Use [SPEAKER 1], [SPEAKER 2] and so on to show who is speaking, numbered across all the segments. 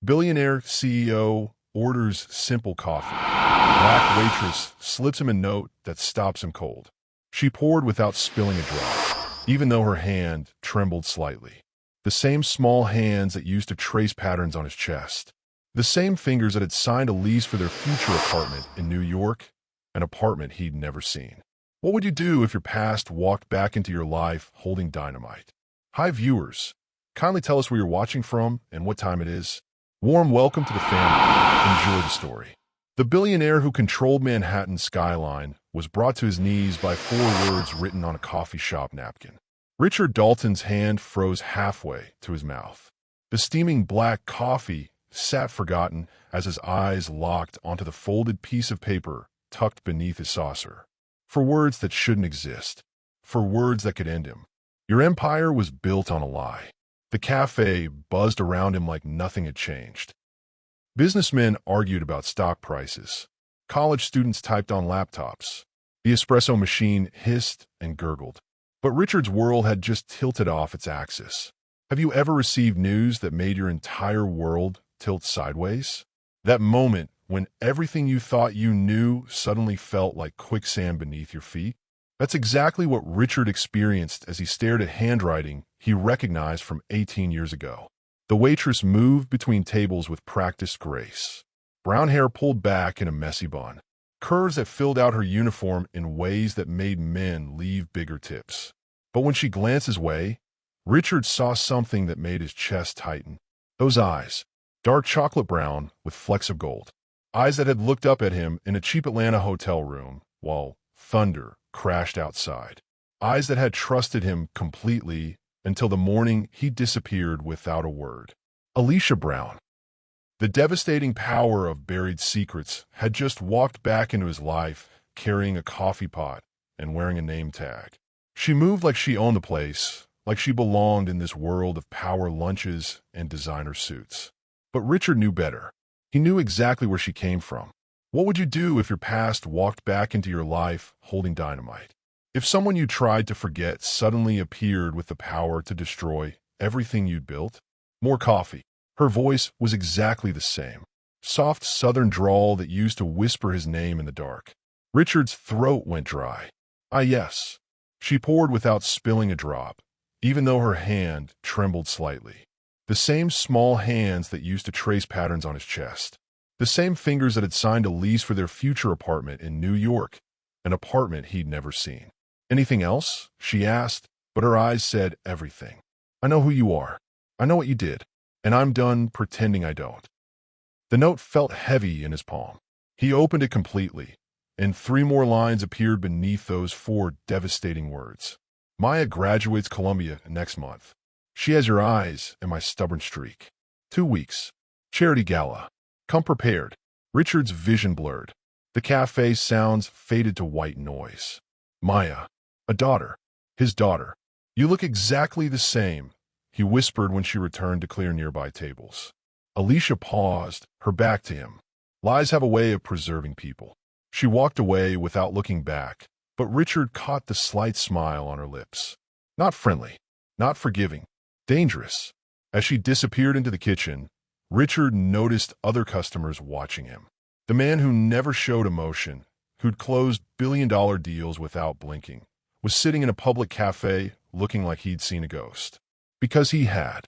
[SPEAKER 1] Billionaire CEO orders simple coffee. Black waitress slips him a note that stops him cold. She poured without spilling a drop, even though her hand trembled slightly. The same small hands that used to trace patterns on his chest. The same fingers that had signed a lease for their future apartment in New York, an apartment he'd never seen. What would you do if your past walked back into your life holding dynamite? Hi viewers, kindly tell us where you're watching from and what time it is. Warm welcome to the family. Enjoy the story. The billionaire who controlled Manhattan's skyline was brought to his knees by 4 words written on a coffee shop napkin. Richard Dalton's hand froze halfway to his mouth. The steaming black coffee sat forgotten as his eyes locked onto the folded piece of paper tucked beneath his saucer. For words that shouldn't exist. For words that could end him. Your empire was built on a lie. The cafe buzzed around him like nothing had changed. Businessmen argued about stock prices. College students typed on laptops. The espresso machine hissed and gurgled. But Richard's world had just tilted off its axis. Have you ever received news that made your entire world tilt sideways? That moment when everything you thought you knew suddenly felt like quicksand beneath your feet? That's exactly what Richard experienced as he stared at handwriting he recognized from 18 years ago. The waitress moved between tables with practiced grace. Brown hair pulled back in a messy bun. Curves that filled out her uniform in ways that made men leave bigger tips. But when she glanced his way, Richard saw something that made his chest tighten. Those eyes, dark chocolate brown with flecks of gold. Eyes that had looked up at him in a cheap Atlanta hotel room while thunder crashed outside. Eyes that had trusted him completely until the morning he disappeared without a word. Alicia Brown. The devastating power of buried secrets had just walked back into his life, carrying a coffee pot and wearing a name tag. She moved like she owned the place, like she belonged in this world of power lunches and designer suits. But Richard knew better. He knew exactly where she came from. What would you do if your past walked back into your life holding dynamite? If someone you tried to forget suddenly appeared with the power to destroy everything you'd built? More coffee. Her voice was exactly the same. Soft southern drawl that used to whisper his name in the dark. Richard's throat went dry. Ah, yes. She poured without spilling a drop, even though her hand trembled slightly. The same small hands that used to trace patterns on his chest. The same fingers that had signed a lease for their future apartment in New York, an apartment he'd never seen. Anything else? She asked, but her eyes said everything. I know who you are. I know what you did, and I'm done pretending I don't. The note felt heavy in his palm. He opened it completely, and 3 more lines appeared beneath those 4 devastating words. Maya graduates Columbia next month. She has your eyes and my stubborn streak. 2 weeks. Charity gala. Come prepared. Richard's vision blurred. The cafe sounds faded to white noise. Maya. A daughter. His daughter. You look exactly the same, he whispered when she returned to clear nearby tables. Alicia paused, her back to him. Lies have a way of preserving people. She walked away without looking back, but Richard caught the slight smile on her lips. Not friendly. Not forgiving. Dangerous. As she disappeared into the kitchen, Richard noticed other customers watching him. The man who never showed emotion, who'd closed billion-dollar deals without blinking, was sitting in a public cafe looking like he'd seen a ghost. Because he had.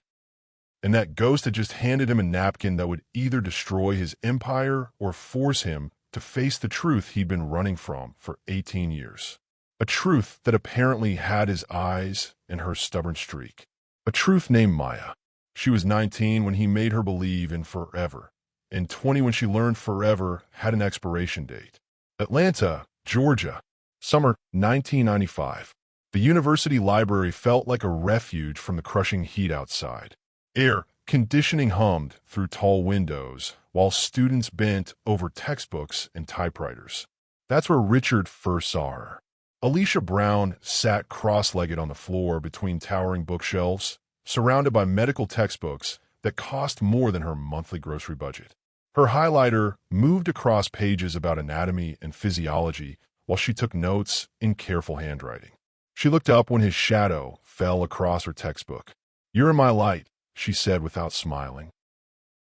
[SPEAKER 1] And that ghost had just handed him a napkin that would either destroy his empire or force him to face the truth he'd been running from for 18 years. A truth that apparently had his eyes and her stubborn streak. A truth named Maya. She was 19 when he made her believe in forever, and 20 when she learned forever had an expiration date. Atlanta, Georgia, summer 1995. The university library felt like a refuge from the crushing heat outside. Air conditioning hummed through tall windows, while students bent over textbooks and typewriters. That's where Richard first saw her. Alicia Brown sat cross-legged on the floor between towering bookshelves, surrounded by medical textbooks that cost more than her monthly grocery budget. Her highlighter moved across pages about anatomy and physiology while she took notes in careful handwriting. She looked up when his shadow fell across her textbook. You're in my light, she said without smiling.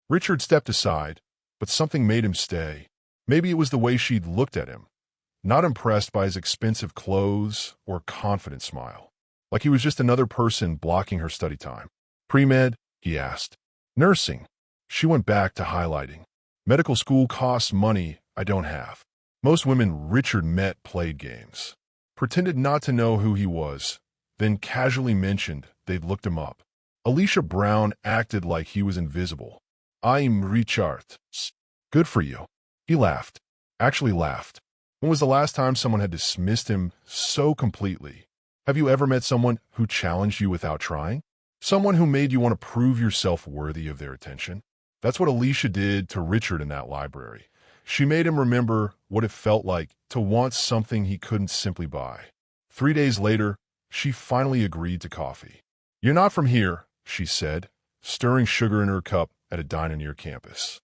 [SPEAKER 1] Richard stepped aside, but something made him stay. Maybe it was the way she'd looked at him, not impressed by his expensive clothes or confident smile. Like he was just another person blocking her study time. Pre-med? He asked. Nursing. She went back to highlighting. Medical school costs money I don't have. Most women Richard met played games. Pretended not to know who he was, then casually mentioned they'd looked him up. Alicia Brown acted like he was invisible. I'm Richard. Good for you. He laughed. Actually laughed. When was the last time someone had dismissed him so completely? Have you ever met someone who challenged you without trying? Someone who made you want to prove yourself worthy of their attention? That's what Alicia did to Richard in that library. She made him remember what it felt like to want something he couldn't simply buy. 3 days later, she finally agreed to coffee. You're not from here, she said, stirring sugar in her cup at a diner near campus.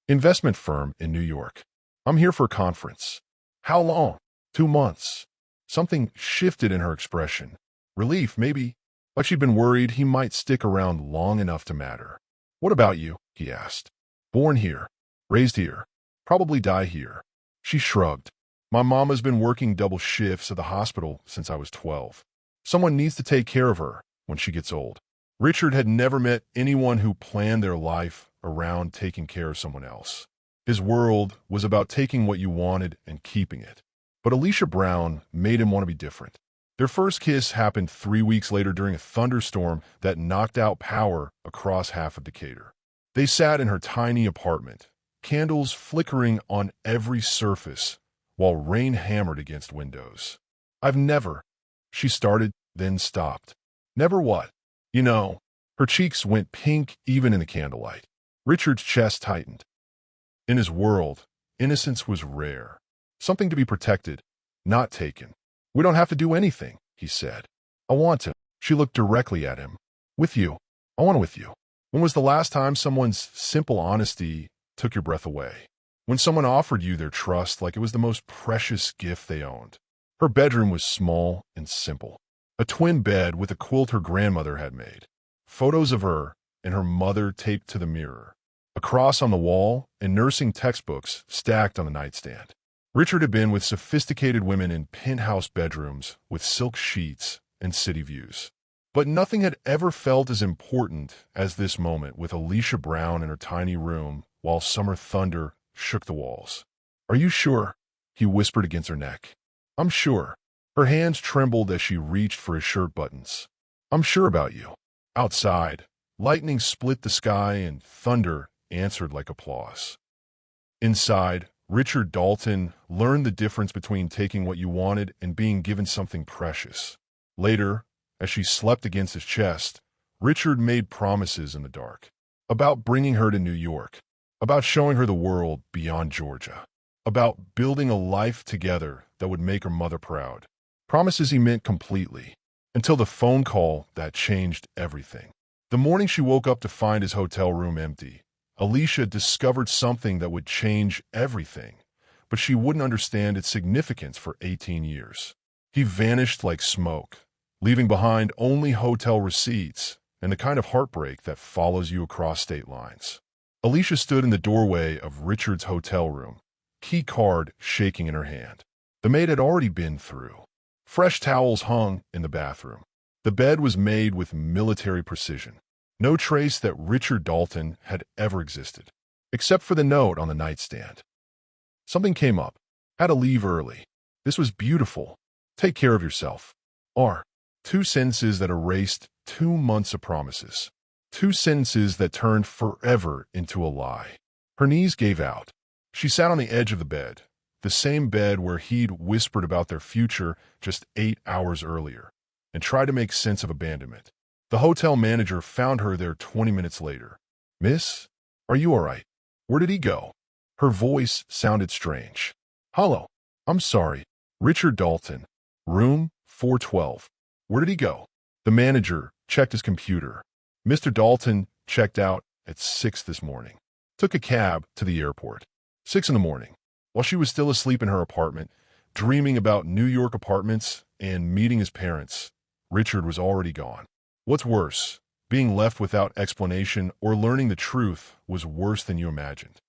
[SPEAKER 1] Investment firm in New York. I'm here for a conference. How long? 2 months. Something shifted in her expression. Relief, maybe, like she'd been worried he might stick around long enough to matter. What about you? He asked. Born here. Raised here. Probably die here. She shrugged. My mama's been working double shifts at the hospital since I was 12. Someone needs to take care of her when she gets old. Richard had never met anyone who planned their life around taking care of someone else. His world was about taking what you wanted and keeping it. But Alicia Brown made him want to be different. Their first kiss happened 3 weeks later during a thunderstorm that knocked out power across half of Decatur. They sat in her tiny apartment, candles flickering on every surface while rain hammered against windows. I've never, she started, then stopped. Never what? You know, her cheeks went pink even in the candlelight. Richard's chest tightened. In his world, innocence was rare. Something to be protected, not taken. We don't have to do anything, he said. I want to. She looked directly at him. With you. I want to with you. When was the last time someone's simple honesty took your breath away? When someone offered you their trust like it was the most precious gift they owned. Her bedroom was small and simple. A twin bed with a quilt her grandmother had made. Photos of her and her mother taped to the mirror. A cross on the wall and nursing textbooks stacked on the nightstand. Richard had been with sophisticated women in penthouse bedrooms with silk sheets and city views. But nothing had ever felt as important as this moment with Alicia Brown in her tiny room while summer thunder shook the walls. Are you sure? He whispered against her neck. I'm sure. Her hands trembled as she reached for his shirt buttons. I'm sure about you. Outside, lightning split the sky and thunder answered like applause. Inside, Richard Dalton learned the difference between taking what you wanted and being given something precious. Later, as she slept against his chest, Richard made promises in the dark. About bringing her to New York. About showing her the world beyond Georgia. About building a life together that would make her mother proud. Promises he meant completely. Until the phone call that changed everything. The morning she woke up to find his hotel room empty, Alicia discovered something that would change everything, but she wouldn't understand its significance for 18 years. He vanished like smoke, leaving behind only hotel receipts and the kind of heartbreak that follows you across state lines. Alicia stood in the doorway of Richard's hotel room, key card shaking in her hand. The maid had already been through. Fresh towels hung in the bathroom. The bed was made with military precision. No trace that Richard Dalton had ever existed, except for the note on the nightstand. Something came up. Had to leave early. This was beautiful. Take care of yourself. R. 2 sentences that erased 2 months of promises. 2 sentences that turned forever into a lie. Her knees gave out. She sat on the edge of the bed, the same bed where he'd whispered about their future just 8 hours earlier, and tried to make sense of abandonment. The hotel manager found her there 20 minutes later. Miss, are you all right? Where did he go? Her voice sounded strange. Hello. I'm sorry. Richard Dalton. Room 412. Where did he go? The manager checked his computer. Mr. Dalton checked out at 6 this morning. Took a cab to the airport. 6 in the morning. While she was still asleep in her apartment, dreaming about New York apartments and meeting his parents, Richard was already gone. What's worse, Being left without explanation or learning the truth was worse than you imagined.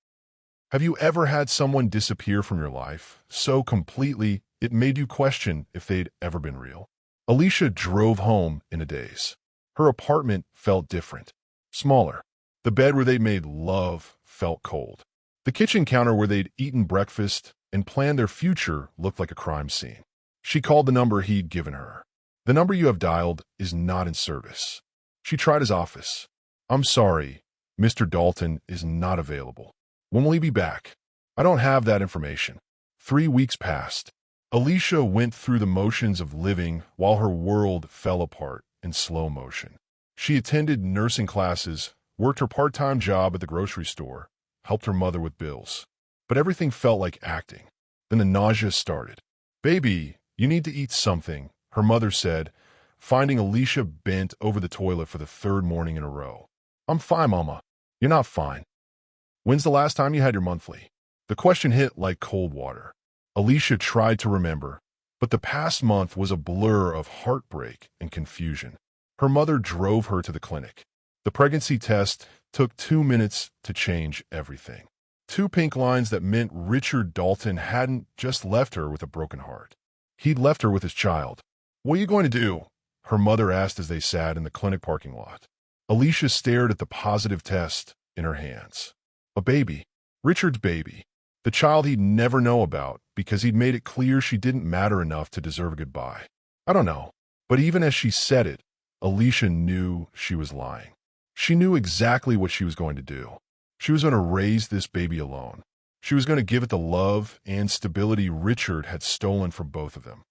[SPEAKER 1] Have you ever had someone disappear from your life so completely it made you question if they'd ever been real? Alicia drove home in a daze. Her apartment felt different, smaller. The bed where they made love felt cold. The kitchen counter where they'd eaten breakfast and planned their future looked like a crime scene. She called the number he'd given her. The number you have dialed is not in service. She tried his office. I'm sorry, Mr. Dalton is not available. When will he be back? I don't have that information. 3 weeks passed. Alicia went through the motions of living while her world fell apart in slow motion. She attended nursing classes, worked her part-time job at the grocery store, helped her mother with bills. But everything felt like acting. Then the nausea started. Baby, you need to eat something, her mother said, finding Alicia bent over the toilet for the 3rd morning in a row. I'm fine, Mama. You're not fine. When's the last time you had your monthly? The question hit like cold water. Alicia tried to remember, but the past month was a blur of heartbreak and confusion. Her mother drove her to the clinic. The pregnancy test took 2 minutes to change everything. 2 pink lines that meant Richard Dalton hadn't just left her with a broken heart. He'd left her with his child. What are you going to do? Her mother asked as they sat in the clinic parking lot. Alicia stared at the positive test in her hands. A baby. Richard's baby. The child he'd never know about because he'd made it clear she didn't matter enough to deserve a goodbye. I don't know. But even as she said it, Alicia knew she was lying. She knew exactly what she was going to do. She was going to raise this baby alone. She was going to give it the love and stability Richard had stolen from both of them.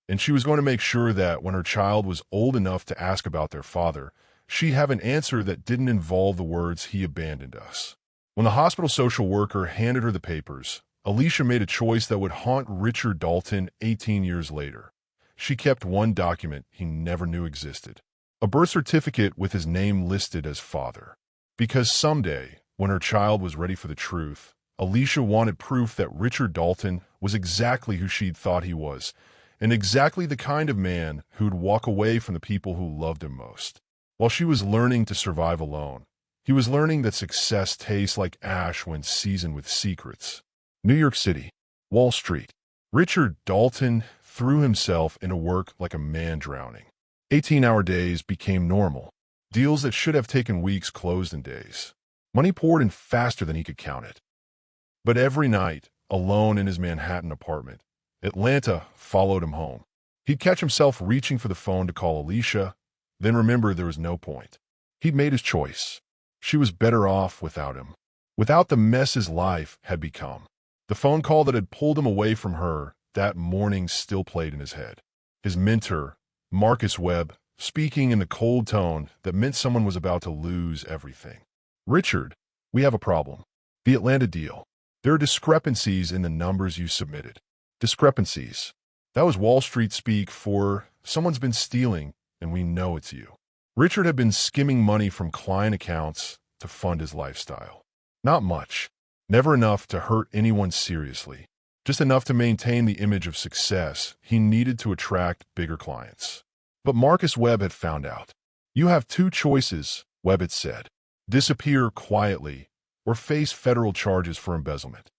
[SPEAKER 1] And she was going to make sure that when her child was old enough to ask about their father, she'd have an answer that didn't involve the words, "He abandoned us." When the hospital social worker handed her the papers, Alicia made a choice that would haunt Richard Dalton 18 years later. She kept one document he never knew existed, a birth certificate with his name listed as father. Because someday, when her child was ready for the truth, Alicia wanted proof that Richard Dalton was exactly who she'd thought he was, and exactly the kind of man who'd walk away from the people who loved him most. While she was learning to survive alone, he was learning that success tastes like ash when seasoned with secrets. New York City, Wall Street. Richard Dalton threw himself into work like a man drowning. 18-hour days became normal. Deals that should have taken weeks closed in days. Money poured in faster than he could count it. But every night, alone in his Manhattan apartment, Atlanta followed him home. He'd catch himself reaching for the phone to call Alicia, then remember there was no point. He'd made his choice. She was better off without him, without the mess his life had become. The phone call that had pulled him away from her that morning still played in his head. His mentor, Marcus Webb, speaking in the cold tone that meant someone was about to lose everything. Richard, we have a problem. The Atlanta deal. There are discrepancies in the numbers you submitted. Discrepancies. That was Wall Street speak for someone's been stealing, and we know it's you. Richard had been skimming money from client accounts to fund his lifestyle. Not much. Never enough to hurt anyone seriously. Just enough to maintain the image of success he needed to attract bigger clients. But Marcus Webb had found out. You have 2 choices, Webb had said. Disappear quietly or face federal charges for embezzlement.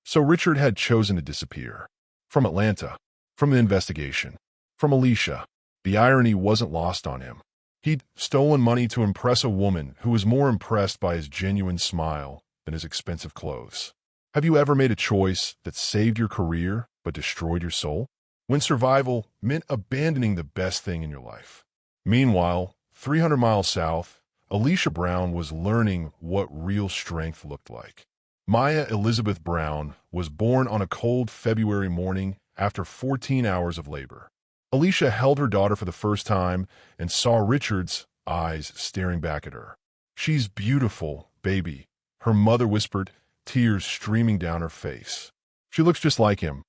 [SPEAKER 1] So Richard had chosen to disappear. From Atlanta. From the investigation. From Alicia. The irony wasn't lost on him. He'd stolen money to impress a woman who was more impressed by his genuine smile than his expensive clothes. Have you ever made a choice that saved your career but destroyed your soul? When survival meant abandoning the best thing in your life. Meanwhile, 300 miles south, Alicia Brown was learning what real strength looked like. Maya Elizabeth Brown was born on a cold February morning after 14 hours of labor. Alicia held her daughter for the first time and saw Richard's eyes staring back at her. She's beautiful, baby, her mother whispered, tears streaming down her face. She looks just like him,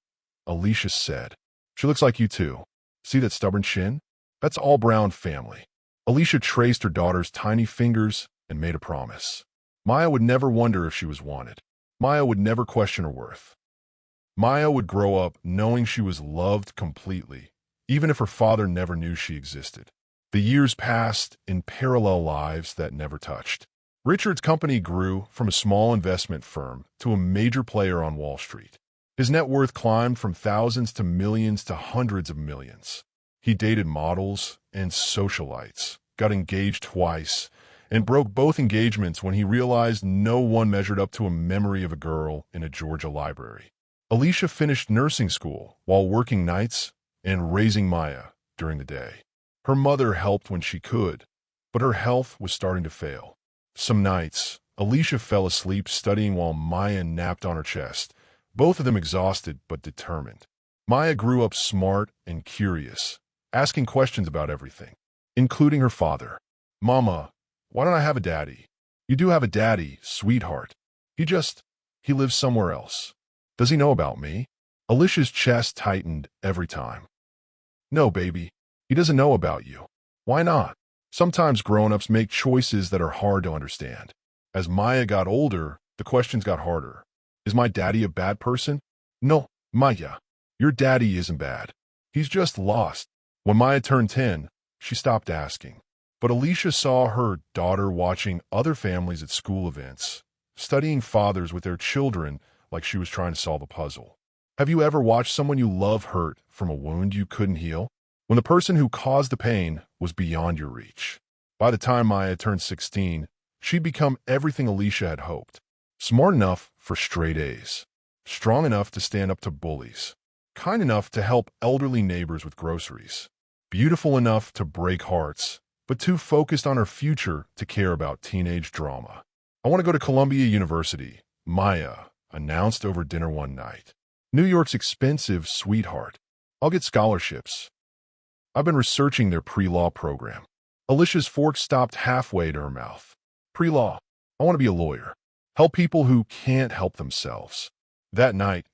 [SPEAKER 1] Alicia said. She looks like you too. See that stubborn chin? That's all Brown family. Alicia traced her daughter's tiny fingers and made a promise. Maya would never wonder if she was wanted. Maya would never question her worth. Maya would grow up knowing she was loved completely, even if her father never knew she existed. The The years passed in parallel lives that never touched. Richard's company grew from a small investment firm to a major player on Wall Street. His net worth climbed from thousands to millions to hundreds of millions. He dated models and socialites, got engaged twice, and broke both engagements when he realized no one measured up to a memory of a girl in a Georgia library. Alicia finished nursing school while working nights and raising Maya during the day. Her mother helped when she could, but her health was starting to fail. Some nights, Alicia fell asleep studying while Maya napped on her chest, both of them exhausted but determined. Maya grew up smart and curious, asking questions about everything, including her father. "Mama, why don't I have a daddy?" "You do have a daddy, sweetheart. He lives somewhere else." "Does he know about me?" Alicia's chest tightened every time. "No, baby. He doesn't know about you." "Why not?" "Sometimes grown-ups make choices that are hard to understand." As Maya got older, the questions got harder. "Is my daddy a bad person?" "No, Maya. Your daddy isn't bad. He's just lost." When Maya turned 10, she stopped asking. But Alicia saw her daughter watching other families at school events, studying fathers with their children like she was trying to solve a puzzle. Have you ever watched someone you love hurt from a wound you couldn't heal? When the person who caused the pain was beyond your reach. By the time Maya turned 16, she'd become everything Alicia had hoped. Smart enough for straight A's. Strong enough to stand up to bullies. Kind enough to help elderly neighbors with groceries. Beautiful enough to break hearts, but too focused on her future to care about teenage drama. "I want to go to Columbia University," Maya announced over dinner one night. "New York's expensive, sweetheart. I'll get scholarships. I've been researching their pre-law program." Alicia's fork stopped halfway to her mouth. "Pre-law. I want to be a lawyer. Help people who can't help themselves." That night,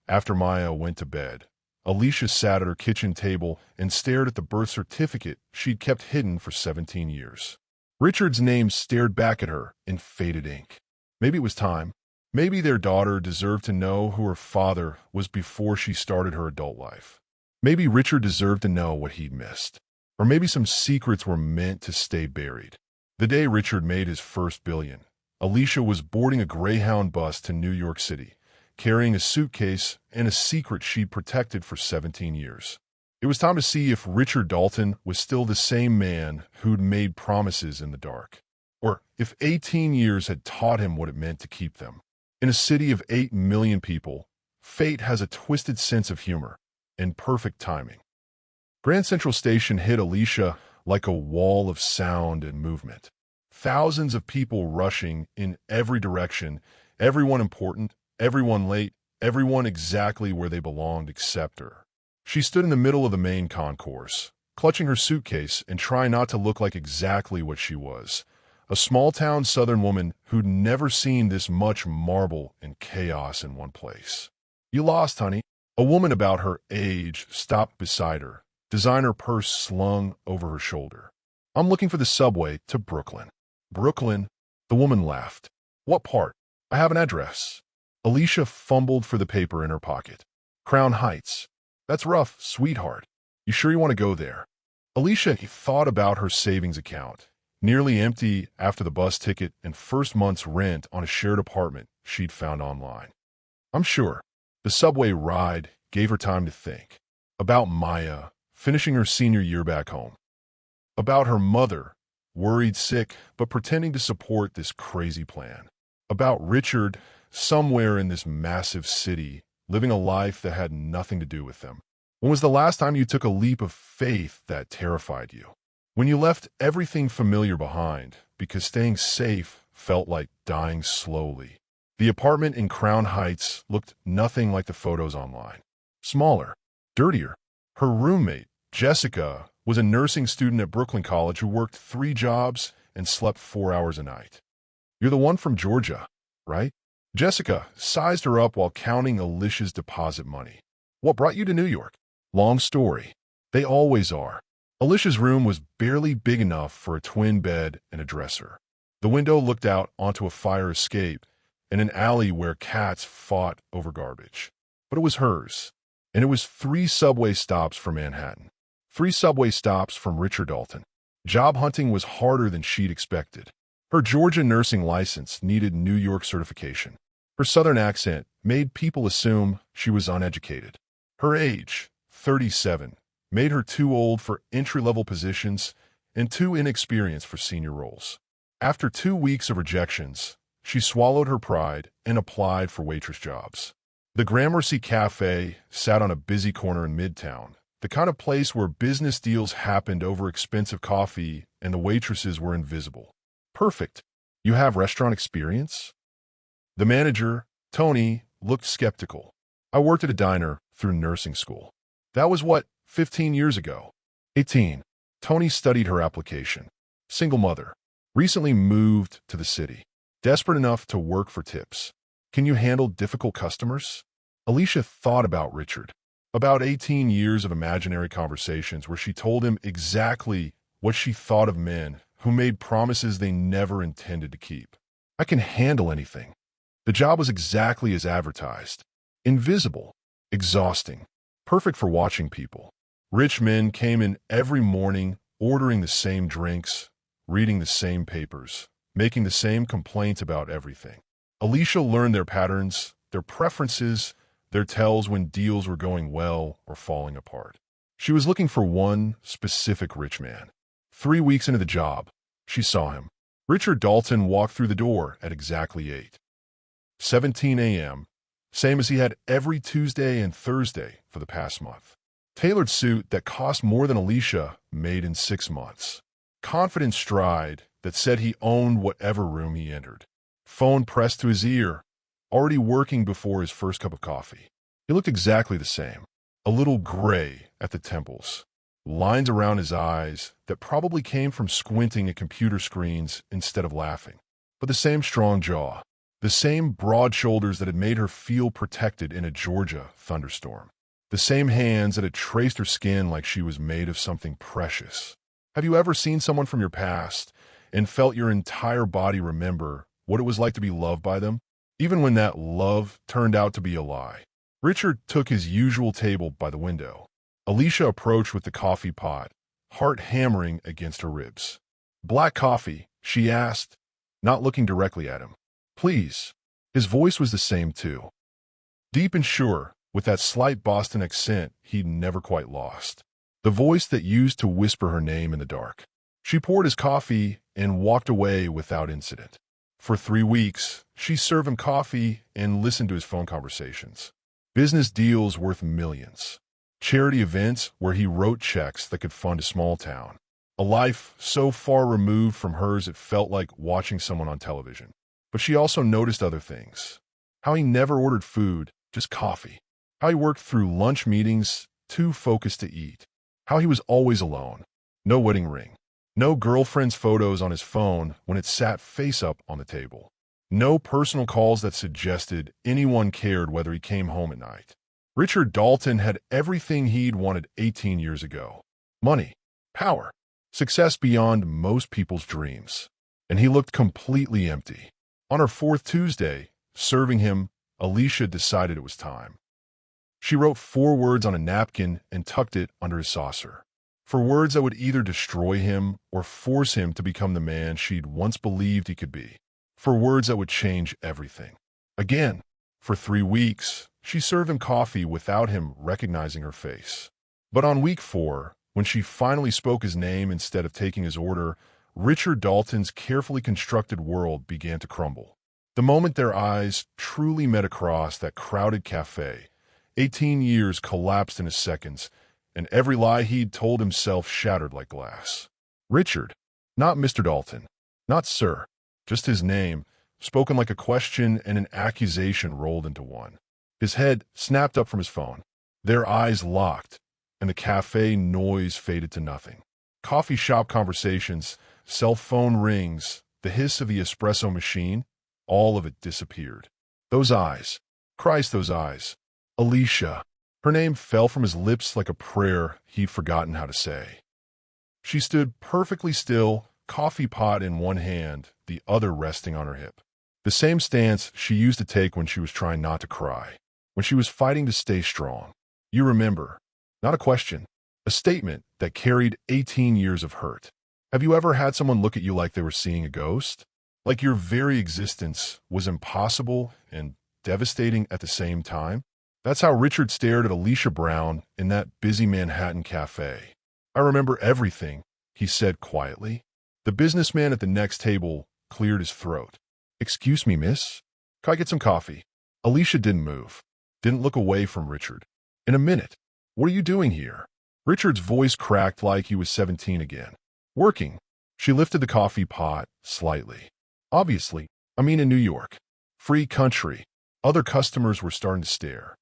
[SPEAKER 1] after Maya went to bed, Alicia sat at her kitchen table and stared at the birth certificate she'd kept hidden for 17 years. Richard's name stared back at her in faded ink. Maybe it was time. Maybe their daughter deserved to know who her father was before she started her adult life. Maybe Richard deserved to know what he'd missed. Or maybe some secrets were meant to stay buried. The day Richard made his first billion, Alicia was boarding a Greyhound bus to New York City, carrying a suitcase and a secret she'd protected for 17 years. It was time to see if Richard Dalton was still the same man who'd made promises in the dark, or if 18 years had taught him what it meant to keep them. In a city of 8 million people, fate has a twisted sense of humor and perfect timing. Grand Central Station hit Alicia like a wall of sound and movement. Thousands of people rushing in every direction, everyone important, everyone late, everyone exactly where they belonged except her. She stood in the middle of the main concourse, clutching her suitcase and trying not to look like exactly what she was, a small-town southern woman who'd never seen this much marble and chaos in one place. "You lost, honey." A woman about her age stopped beside her, designer purse slung over her shoulder. "I'm looking for the subway to Brooklyn." "Brooklyn?" The woman laughed. "What part? I have an address." Alicia fumbled for the paper in her pocket. "Crown Heights." "That's rough, sweetheart. You sure you want to go there?" Alicia thought about her savings account, nearly empty after the bus ticket and first month's rent on a shared apartment she'd found online. "I'm sure." The subway ride gave her time to think. About Maya, finishing her senior year back home. About her mother, worried sick but pretending to support this crazy plan. About Richard, somewhere in this massive city, living a life that had nothing to do with them. When was the last time you took a leap of faith that terrified you? When you left everything familiar behind, because staying safe felt like dying slowly. The apartment in Crown Heights looked nothing like the photos online. Smaller, dirtier. Her roommate, Jessica, was a nursing student at Brooklyn College who worked 3 jobs and slept 4 hours a night. "You're the one from Georgia, right?" Jessica sized her up while counting Alicia's deposit money. "What brought you to New York?" "Long story. They always are." Alicia's room was barely big enough for a twin bed and a dresser. The window looked out onto a fire escape and an alley where cats fought over garbage. But it was hers, and it was 3 subway stops from Manhattan. 3 subway stops from Richard Dalton. Job hunting was harder than she'd expected. Her Georgia nursing license needed New York certification. Her Southern accent made people assume she was uneducated. Her age, 37, made her too old for entry-level positions and too inexperienced for senior roles. After 2 weeks of rejections, she swallowed her pride and applied for waitress jobs. The Gramercy Cafe sat on a busy corner in Midtown, the kind of place where business deals happened over expensive coffee and the waitresses were invisible. Perfect. You have restaurant experience? The manager, Tony, looked skeptical. I worked at a diner through nursing school. That was what, 15 years ago? 18. Tony studied her application. Single mother. Recently moved to the city. Desperate enough to work for tips. Can you handle difficult customers? Alicia thought about Richard. About 18 years of imaginary conversations where she told him exactly what she thought of men who made promises they never intended to keep. I can handle anything. The job was exactly as advertised. Invisible. Exhausting. Perfect for watching people. Rich men came in every morning, ordering the same drinks, reading the same papers, making the same complaints about everything. Alicia learned their patterns, their preferences, their tells when deals were going well or falling apart. She was looking for one specific rich man. 3 weeks into the job, she saw him. Richard Dalton walked through the door at exactly 8:17 a.m., same as he had every Tuesday and Thursday for the past month. Tailored suit that cost more than Alicia made in 6 months. Confident stride that said he owned whatever room he entered. Phone pressed to his ear, already working before his first cup of coffee. He looked exactly the same, a little gray at the temples, lines around his eyes that probably came from squinting at computer screens instead of laughing, but the same strong jaw, the same broad shoulders that had made her feel protected in a Georgia thunderstorm, the same hands that had traced her skin like she was made of something precious. Have you ever seen someone from your past and felt your entire body remember what it was like to be loved by them, even when that love turned out to be a lie? Richard took his usual table by the window. Alicia approached with the coffee pot, heart hammering against her ribs. "Black coffee," she asked, not looking directly at him. "Please." His voice was the same too. Deep and sure, with that slight Boston accent he'd never quite lost. The voice that used to whisper her name in the dark. She poured his coffee and walked away without incident. For 3 weeks, she served him coffee and listened to his phone conversations. Business deals worth millions. Charity events where he wrote checks that could fund a small town. A life so far removed from hers it felt like watching someone on television. But she also noticed other things. How he never ordered food, just coffee. How he worked through lunch meetings, too focused to eat. How he was always alone. No wedding ring. No girlfriend's photos on his phone when it sat face up on the table. No personal calls that suggested anyone cared whether he came home at night. Richard Dalton had everything he'd wanted 18 years ago. Money, power, success beyond most people's dreams. And he looked completely empty. On her 4th Tuesday, serving him, Alicia decided it was time. She wrote 4 words on a napkin and tucked it under his saucer. 4 words that would either destroy him or force him to become the man she'd once believed he could be. 4 words that would change everything. Again, for 3 weeks, she served him coffee without him recognizing her face. But on week 4, when she finally spoke his name instead of taking his order, Richard Dalton's carefully constructed world began to crumble. The moment their eyes truly met across that crowded cafe, 18 years collapsed into seconds, and every lie he'd told himself shattered like glass. Richard, not Mr. Dalton, not Sir, just his name, spoken like a question and an accusation rolled into one. His head snapped up from his phone. Their eyes locked, and the cafe noise faded to nothing. Coffee shop conversations, cell phone rings, the hiss of the espresso machine, all of it disappeared. Those eyes. Christ, those eyes. Alicia. Her name fell from his lips like a prayer he'd forgotten how to say. She stood perfectly still, coffee pot in one hand, the other resting on her hip. The same stance she used to take when she was trying not to cry, when she was fighting to stay strong. You remember. Not a question. A statement that carried 18 years of hurt. Have you ever had someone look at you like they were seeing a ghost? Like your very existence was impossible and devastating at the same time? That's how Richard stared at Alicia Brown in that busy Manhattan cafe. I remember everything, he said quietly. The businessman at the next table cleared his throat. Excuse me, miss? Can I get some coffee? Alicia didn't move, didn't look away from Richard. In a minute. What are you doing here? Richard's voice cracked like he was 17 again. Working. She lifted the coffee pot slightly. Obviously, I mean in New York. Free country. Other customers were starting to stare.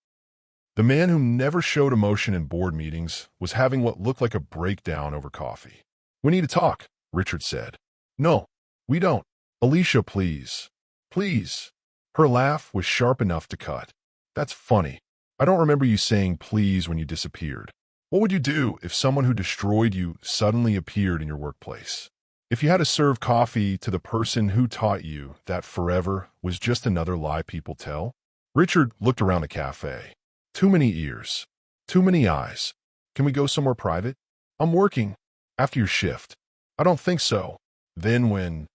[SPEAKER 1] The man who never showed emotion in board meetings was having what looked like a breakdown over coffee. We need to talk, Richard said. No, we don't. Alicia, please. Please. Her laugh was sharp enough to cut. That's funny. I don't remember you saying please when you disappeared. What would you do if someone who destroyed you suddenly appeared in your workplace? If you had to serve coffee to the person who taught you that forever was just another lie people tell? Richard looked around the cafe. Too many ears. Too many eyes. Can we go somewhere private? I'm working. After your shift. I don't think so. Then when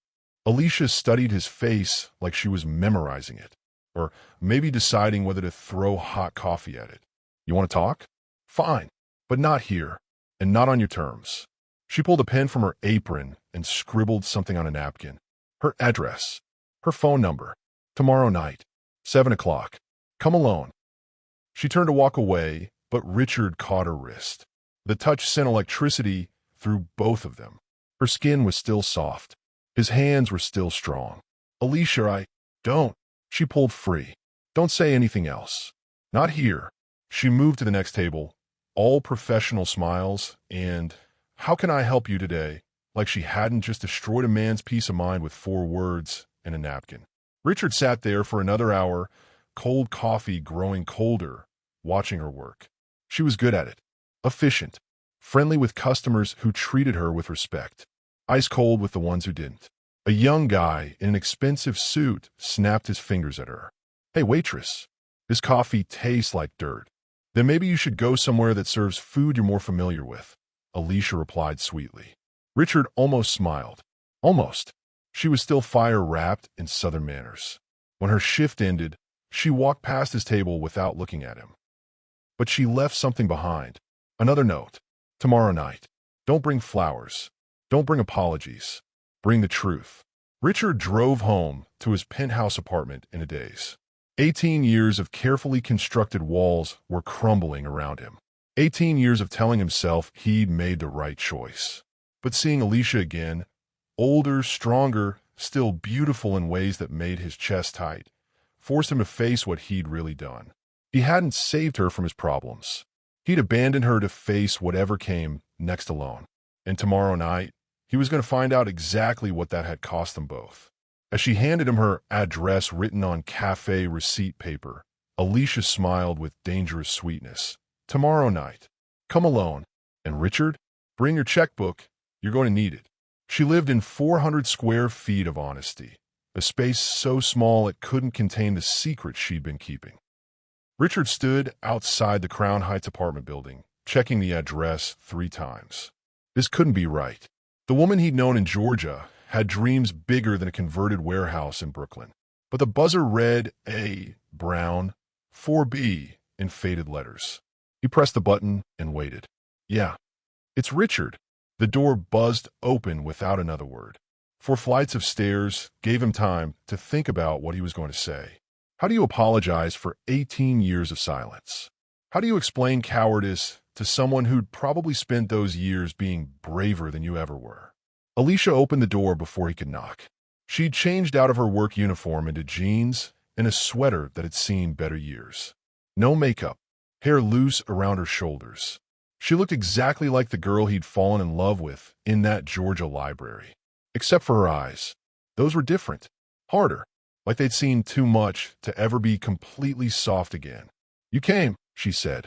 [SPEAKER 1] Alicia studied his face like she was memorizing it, or maybe deciding whether to throw hot coffee at it. You want to talk? Fine, but not here, and not on your terms. She pulled a pen from her apron and scribbled something on a napkin. Her address. Her phone number. Tomorrow night. 7 o'clock. Come alone. She turned to walk away, but Richard caught her wrist. The touch sent electricity through both of them. Her skin was still soft. His hands were still strong. Alicia, don't. She pulled free. Don't say anything else. Not here. She moved to the next table, all professional smiles, and, how can I help you today? Like she hadn't just destroyed a man's peace of mind with 4 words and a napkin. Richard sat there for another hour, cold coffee growing colder, watching her work. She was good at it. Efficient. Friendly with customers who treated her with respect. Ice cold with the ones who didn't. A young guy in an expensive suit snapped his fingers at her. Hey, waitress, this coffee tastes like dirt. Then maybe you should go somewhere that serves food you're more familiar with, Alicia replied sweetly. Richard almost smiled. Almost. She was still fire-wrapped in Southern manners. When her shift ended, she walked past his table without looking at him. But she left something behind. Another note. Tomorrow night. Don't bring flowers. Don't bring apologies. Bring the truth. Richard drove home to his penthouse apartment in a daze. 18 years of carefully constructed walls were crumbling around him. 18 years of telling himself he'd made the right choice. But seeing Alicia again, older, stronger, still beautiful in ways that made his chest tight, forced him to face what he'd really done. He hadn't saved her from his problems. He'd abandoned her to face whatever came next alone. And tomorrow night, he was going to find out exactly what that had cost them both. As she handed him her address written on cafe receipt paper, Alicia smiled with dangerous sweetness. Tomorrow night. Come alone. And Richard, bring your checkbook. You're going to need it. She lived in 400 square feet of honesty, a space so small it couldn't contain the secrets she'd been keeping. Richard stood outside the Crown Heights apartment building, checking the address 3 times. This couldn't be right. The woman he'd known in Georgia had dreams bigger than a converted warehouse in Brooklyn. But the buzzer read A. Brown, 4B in faded letters. He pressed the button and waited. Yeah, it's Richard. The door buzzed open without another word. 4 flights of stairs gave him time to think about what he was going to say. How do you apologize for 18 years of silence? How do you explain cowardice to someone who'd probably spent those years being braver than you ever were? Alicia opened the door before he could knock. She'd changed out of her work uniform into jeans and a sweater that had seen better years. No makeup, hair loose around her shoulders. She looked exactly like the girl he'd fallen in love with in that Georgia library. Except for her eyes. Those were different. Harder. Like they'd seen too much to ever be completely soft again. You came, she said.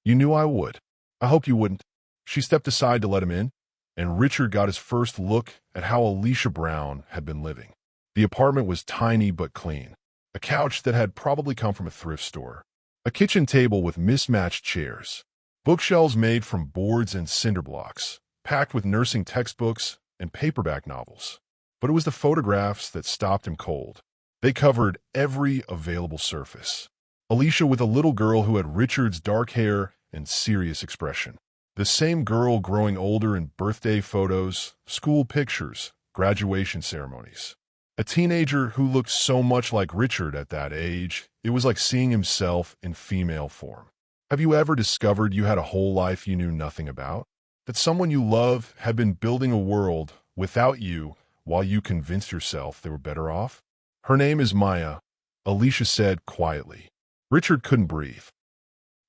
[SPEAKER 1] You knew I would. I hoped you wouldn't. She stepped aside to let him in, and Richard got his first look at how Alicia Brown had been living. The apartment was tiny but clean. A couch that had probably come from a thrift store. A kitchen table with mismatched chairs. Bookshelves made from boards and cinder blocks, packed with nursing textbooks and paperback novels. But it was the photographs that stopped him cold. They covered every available surface. Alicia with a little girl who had Richard's dark hair and serious expression. The same girl growing older in birthday photos, school pictures, graduation ceremonies. A teenager who looked so much like Richard at that age, it was like seeing himself in female form. Have you ever discovered you had a whole life you knew nothing about? That someone you love had been building a world without you while you convinced yourself they were better off? Her name is Maya, Alicia said quietly. Richard couldn't breathe.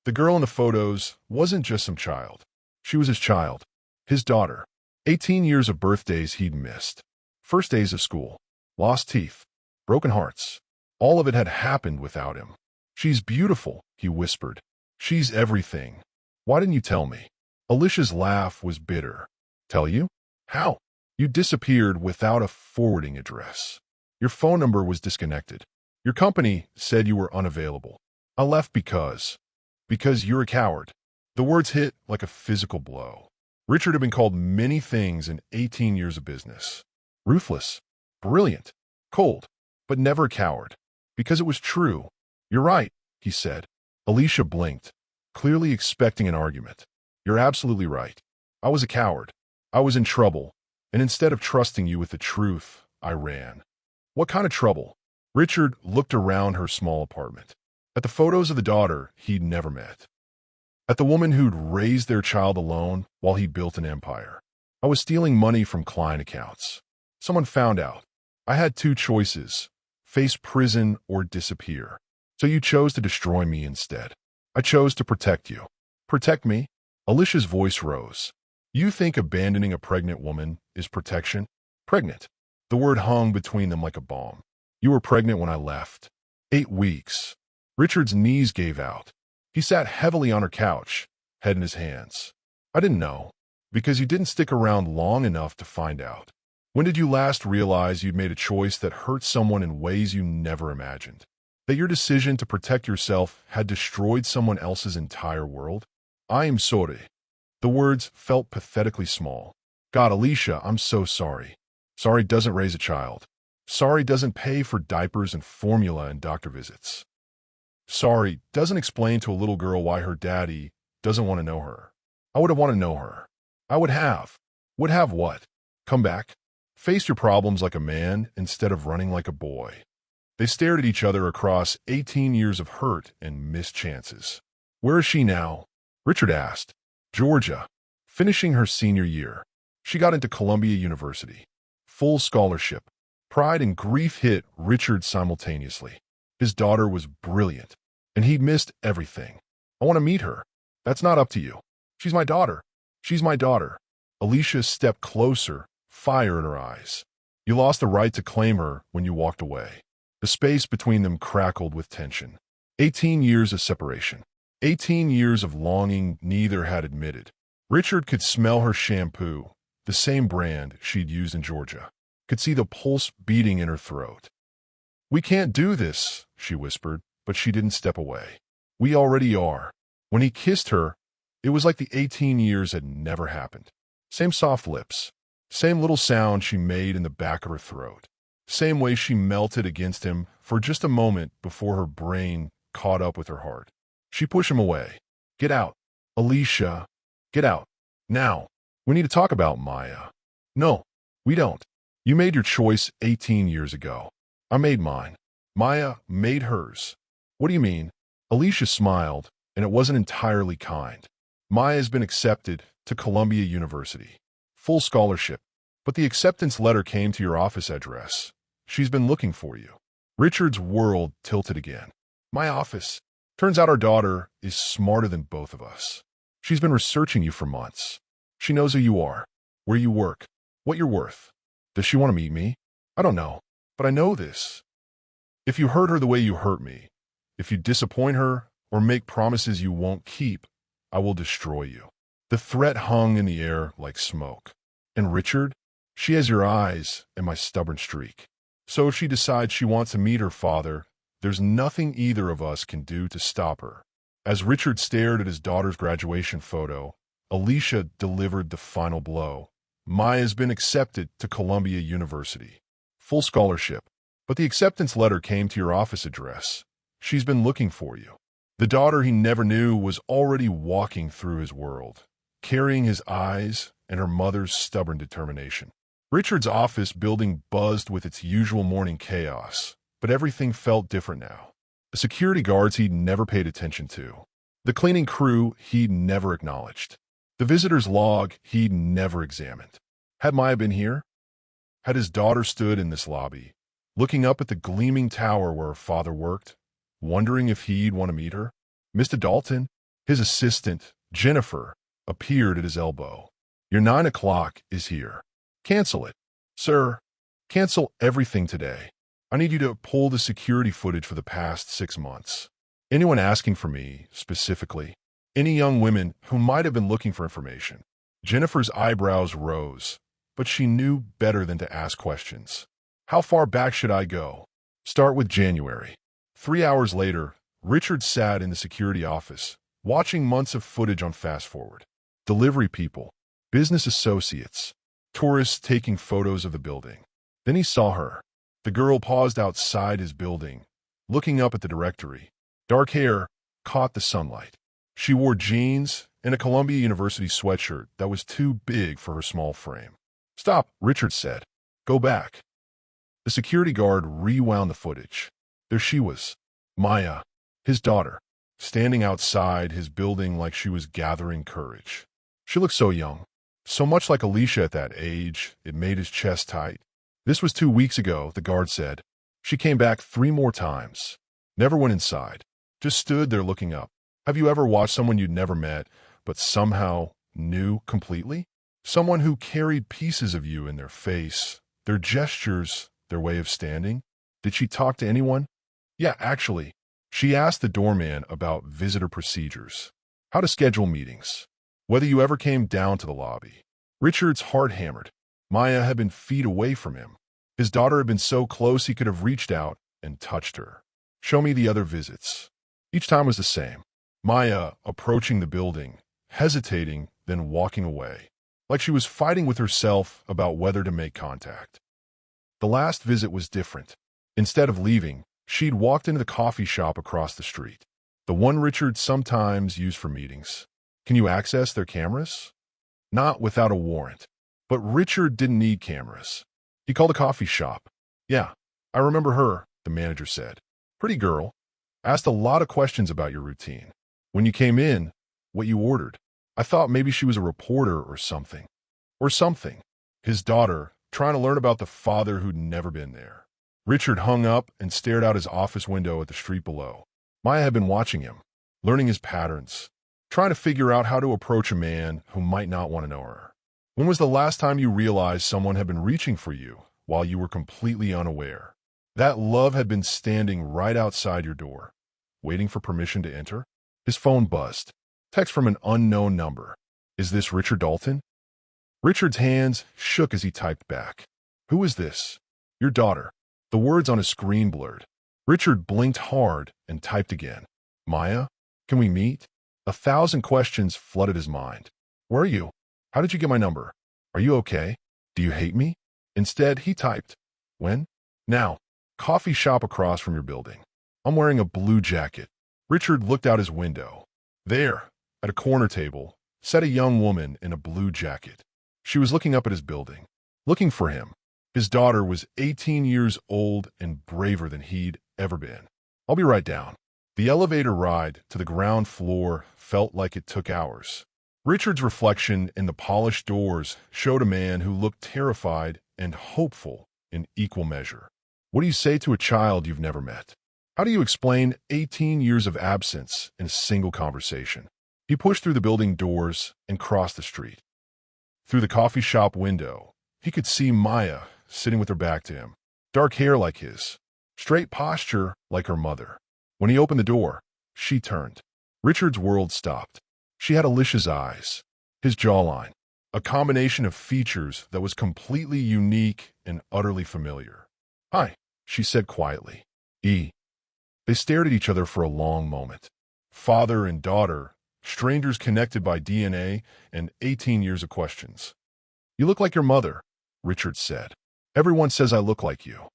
[SPEAKER 1] The girl in the photos wasn't just some child. She was his child, his daughter. 18 years of birthdays he'd missed. First days of school. Lost teeth. Broken hearts. All of it had happened without him. She's beautiful, he whispered. She's everything. Why didn't you tell me? Alicia's laugh was bitter. Tell you? How? You disappeared without a forwarding address. Your phone number was disconnected. Your company said you were unavailable. I left because you're a coward. The words hit like a physical blow. Richard had been called many things in 18 years of business. Ruthless, brilliant, cold, but never a coward. Because it was true. You're right, he said. Alicia blinked, clearly expecting an argument. You're absolutely right. I was a coward. I was in trouble, and instead of trusting you with the truth, I ran. What kind of trouble? Richard looked around her small apartment. At the photos of the daughter he'd never met. At the woman who'd raised their child alone while he built an empire. I was stealing money from client accounts. Someone found out. I had two choices, face prison or disappear. So you chose to destroy me instead. I chose to protect you. Protect me? Alicia's voice rose. You think abandoning a pregnant woman is protection? Pregnant. The word hung between them like a bomb. You were pregnant when I left. 8 weeks. Richard's knees gave out. He sat heavily on her couch, head in his hands. I didn't know, because you didn't stick around long enough to find out. When did you last realize you'd made a choice that hurt someone in ways you never imagined? That your decision to protect yourself had destroyed someone else's entire world? I am sorry. The words felt pathetically small. God, Alicia, I'm so sorry. Sorry doesn't raise a child. Sorry doesn't pay for diapers and formula and doctor visits. Sorry doesn't explain to a little girl why her daddy doesn't want to know her. I would have wanted to know her. I would have. Would have what? Come back. Face your problems like a man instead of running like a boy. They stared at each other across 18 years of hurt and missed chances. Where is she now? Richard asked. Georgia. Finishing her senior year. She got into Columbia University. Full scholarship. Pride and grief hit Richard simultaneously. His daughter was brilliant, and he'd missed everything. I want to meet her. That's not up to you. She's my daughter. She's my daughter. Alicia stepped closer, fire in her eyes. You lost the right to claim her when you walked away. The space between them crackled with tension. 18 years of separation. 18 years of longing neither had admitted. Richard could smell her shampoo, the same brand she'd used in Georgia. Could see the pulse beating in her throat. We can't do this, she whispered, but she didn't step away. We already are. When he kissed her, it was like the 18 years had never happened. Same soft lips. Same little sound she made in the back of her throat. Same way she melted against him for just a moment before her brain caught up with her heart. She pushed him away. Get out. Alicia. Get out. Now. We need to talk about Maya. No, we don't. You made your choice 18 years ago. I made mine. Maya made hers. What do you mean? Alicia smiled, and it wasn't entirely kind. Maya has been accepted to Columbia University. Full scholarship. But the acceptance letter came to your office address. She's been looking for you. Richard's world tilted again. My office. Turns out our daughter is smarter than both of us. She's been researching you for months. She knows who you are, where you work, what you're worth. Does she want to meet me? I don't know, but I know this. If you hurt her the way you hurt me, if you disappoint her or make promises you won't keep, I will destroy you. The threat hung in the air like smoke. And Richard? She has your eyes and my stubborn streak. So if she decides she wants to meet her father, there's nothing either of us can do to stop her. As Richard stared at his daughter's graduation photo, Alicia delivered the final blow. Maya's been accepted to Columbia University. Full scholarship. But the acceptance letter came to your office address. She's been looking for you. The daughter he never knew was already walking through his world, carrying his eyes and her mother's stubborn determination. Richard's office building buzzed with its usual morning chaos, but everything felt different now. The security guards he'd never paid attention to. The cleaning crew he'd never acknowledged. The visitor's log he'd never examined. Had Maya been here? Had his daughter stood in this lobby, looking up at the gleaming tower where her father worked, wondering if he'd want to meet her? Mr. Dalton, his assistant, Jennifer, appeared at his elbow. Your 9 o'clock is here. Cancel it. Sir, cancel everything today. I need you to pull the security footage for the past 6 months. Anyone asking for me, specifically. Any young women who might have been looking for information. Jennifer's eyebrows rose, but she knew better than to ask questions. How far back should I go? Start with January. 3 hours later, Richard sat in the security office, watching months of footage on fast forward. Delivery people, business associates, tourists taking photos of the building. Then he saw her. The girl paused outside his building, looking up at the directory. Dark hair caught the sunlight. She wore jeans and a Columbia University sweatshirt that was too big for her small frame. Stop, Richard said. Go back. The security guard rewound the footage. There she was, Maya, his daughter, standing outside his building like she was gathering courage. She looked so young, so much like Alicia at that age, it made his chest tight. This was 2 weeks ago, the guard said. She came back 3 more times. Never went inside. Just stood there looking up. Have you ever watched someone you'd never met, but somehow knew completely? Someone who carried pieces of you in their face, their gestures, their way of standing? Did she talk to anyone? Yeah, actually. She asked the doorman about visitor procedures, how to schedule meetings, whether you ever came down to the lobby. Richard's heart hammered. Maya had been feet away from him. His daughter had been so close he could have reached out and touched her. Show me the other visits. Each time was the same. Maya approaching the building, hesitating, then walking away, like she was fighting with herself about whether to make contact. The last visit was different. Instead of leaving, she'd walked into the coffee shop across the street, the one Richard sometimes used for meetings. Can you access their cameras? Not without a warrant. But Richard didn't need cameras. He called a coffee shop. Yeah, I remember her, the manager said. Pretty girl. Asked a lot of questions about your routine. When you came in, what you ordered. I thought maybe she was a reporter or something. Or something. His daughter, trying to learn about the father who'd never been there. Richard hung up and stared out his office window at the street below. Maya had been watching him, learning his patterns, trying to figure out how to approach a man who might not want to know her. When was the last time you realized someone had been reaching for you while you were completely unaware? That love had been standing right outside your door, waiting for permission to enter? His phone buzzed. Text from an unknown number. Is this Richard Dalton? Richard's hands shook as he typed back. Who is this? Your daughter. The words on his screen blurred. Richard blinked hard and typed again. Maya? Can we meet? 1,000 questions flooded his mind. Where are you? How did you get my number? Are you okay? Do you hate me? Instead, he typed. When? Now. Coffee shop across from your building. I'm wearing a blue jacket. Richard looked out his window. There, at a corner table, sat a young woman in a blue jacket. She was looking up at his building, looking for him. His daughter was 18 years old and braver than he'd ever been. I'll be right down. The elevator ride to the ground floor felt like it took hours. Richard's reflection in the polished doors showed a man who looked terrified and hopeful in equal measure. What do you say to a child you've never met? How do you explain 18 years of absence in a single conversation? He pushed through the building doors and crossed the street. Through the coffee shop window, he could see Maya sitting with her back to him. Dark hair like his, straight posture like her mother. When he opened the door, she turned. Richard's world stopped. She had Alicia's eyes, his jawline, a combination of features that was completely unique and utterly familiar. Hi, she said quietly. They stared at each other for a long moment. Father and daughter, strangers connected by DNA, and 18 years of questions. You look like your mother, Richard said. Everyone says I look like you.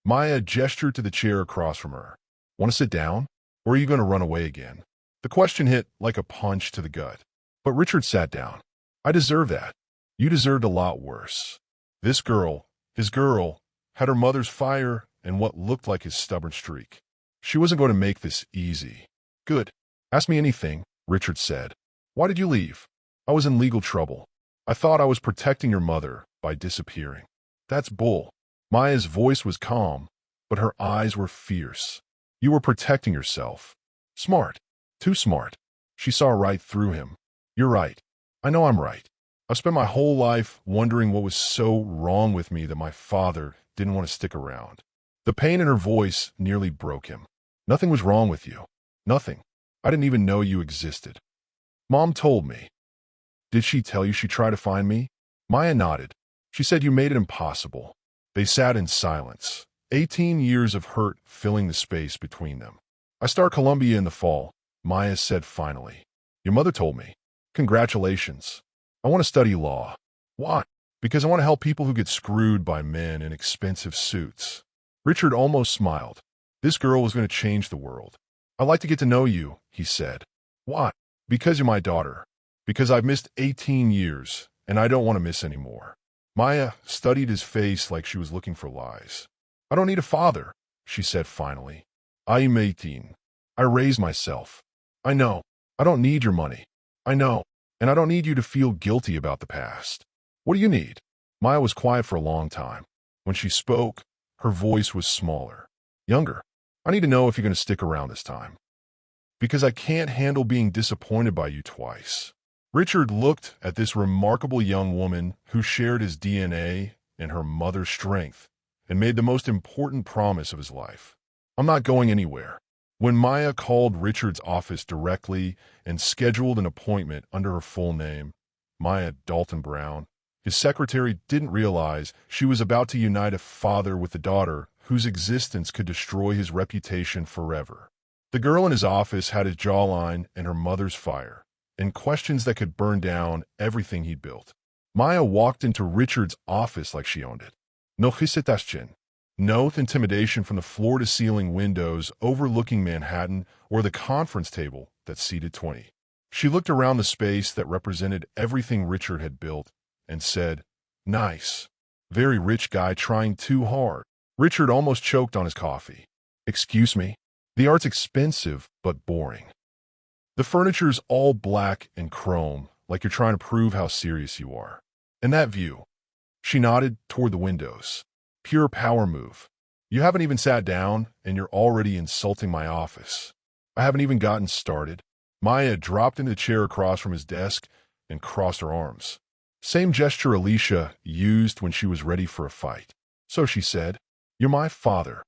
[SPEAKER 1] Maya gestured to the chair across from her. Want to sit down? Or are you going to run away again? The question hit like a punch to the gut. But Richard sat down. I deserve that. You deserved a lot worse. This girl, his girl, had her mother's fire and what looked like his stubborn streak. She wasn't going to make this easy. Good. Ask me anything, Richard said. Why did you leave? I was in legal trouble. I thought I was protecting your mother by disappearing. That's bull. Maya's voice was calm, but her eyes were fierce. You were protecting yourself. Smart. Too smart. She saw right through him. You're right. I know I'm right. I've spent my whole life wondering what was so wrong with me that my father didn't want to stick around. The pain in her voice nearly broke him. Nothing was wrong with you. Nothing. I didn't even know you existed. Mom told me. Did she tell you she tried to find me? Maya nodded. She said you made it impossible. They sat in silence, 18 years of hurt filling the space between them. I start Columbia in the fall, Maya said finally. Your mother told me. Congratulations. I want to study law. Why? Because I want to help people who get screwed by men in expensive suits. Richard almost smiled. This girl was going to change the world. I'd like to get to know you, he said. Why? Because you're my daughter. Because I've missed 18 years, and I don't want to miss any more. Maya studied his face like she was looking for lies. I don't need a father, she said finally. I'm 18. I raised myself. I know. I don't need your money. I know. And I don't need you to feel guilty about the past. What do you need? Maya was quiet for a long time. When she spoke, her voice was smaller. Younger. I need to know if you're going to stick around this time. Because I can't handle being disappointed by you twice. Richard looked at this remarkable young woman who shared his DNA and her mother's strength and made the most important promise of his life. I'm not going anywhere. When Maya called Richard's office directly and scheduled an appointment under her full name, Maya Dalton Brown, his secretary didn't realize she was about to unite a father with a daughter whose existence could destroy his reputation forever. The girl in his office had his jawline and her mother's fire, and questions that could burn down everything he'd built. Maya walked into Richard's office like she owned it. No hesitation. No intimidation from the floor-to-ceiling windows overlooking Manhattan or the conference table that seated 20. She looked around the space that represented everything Richard had built and said, Nice. Very rich guy trying too hard. Richard almost choked on his coffee. Excuse me? The art's expensive but boring. The furniture's all black and chrome, like you're trying to prove how serious you are. And that view. She nodded toward the windows. Pure power move. You haven't even sat down, and you're already insulting my office. I haven't even gotten started. Maya dropped into the chair across from his desk and crossed her arms. Same gesture Alicia used when she was ready for a fight. So she said, You're my father.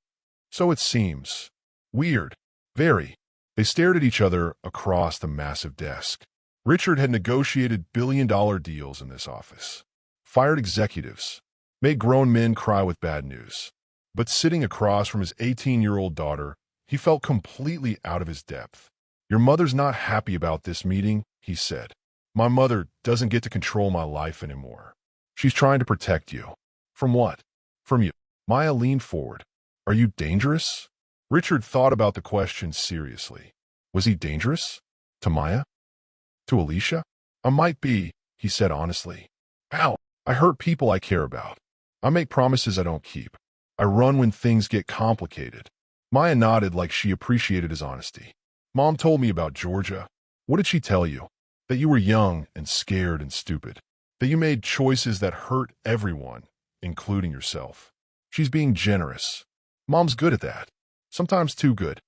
[SPEAKER 1] So it seems. Weird. Very. They stared at each other across the massive desk. Richard had negotiated billion-dollar deals in this office. Fired executives. Made grown men cry with bad news. But sitting across from his 18-year-old daughter, he felt completely out of his depth. Your mother's not happy about this meeting, he said. My mother doesn't get to control my life anymore. She's trying to protect you. From what? From you. Maya leaned forward. Are you dangerous? Richard thought about the question seriously. Was he dangerous? To Maya? To Alicia? I might be, he said honestly. How? I hurt people I care about. I make promises I don't keep. I run when things get complicated. Maya nodded like she appreciated his honesty. Mom told me about Georgia. What did she tell you? That you were young and scared and stupid. That you made choices that hurt everyone, including yourself. She's being generous. Mom's good at that. Sometimes too good.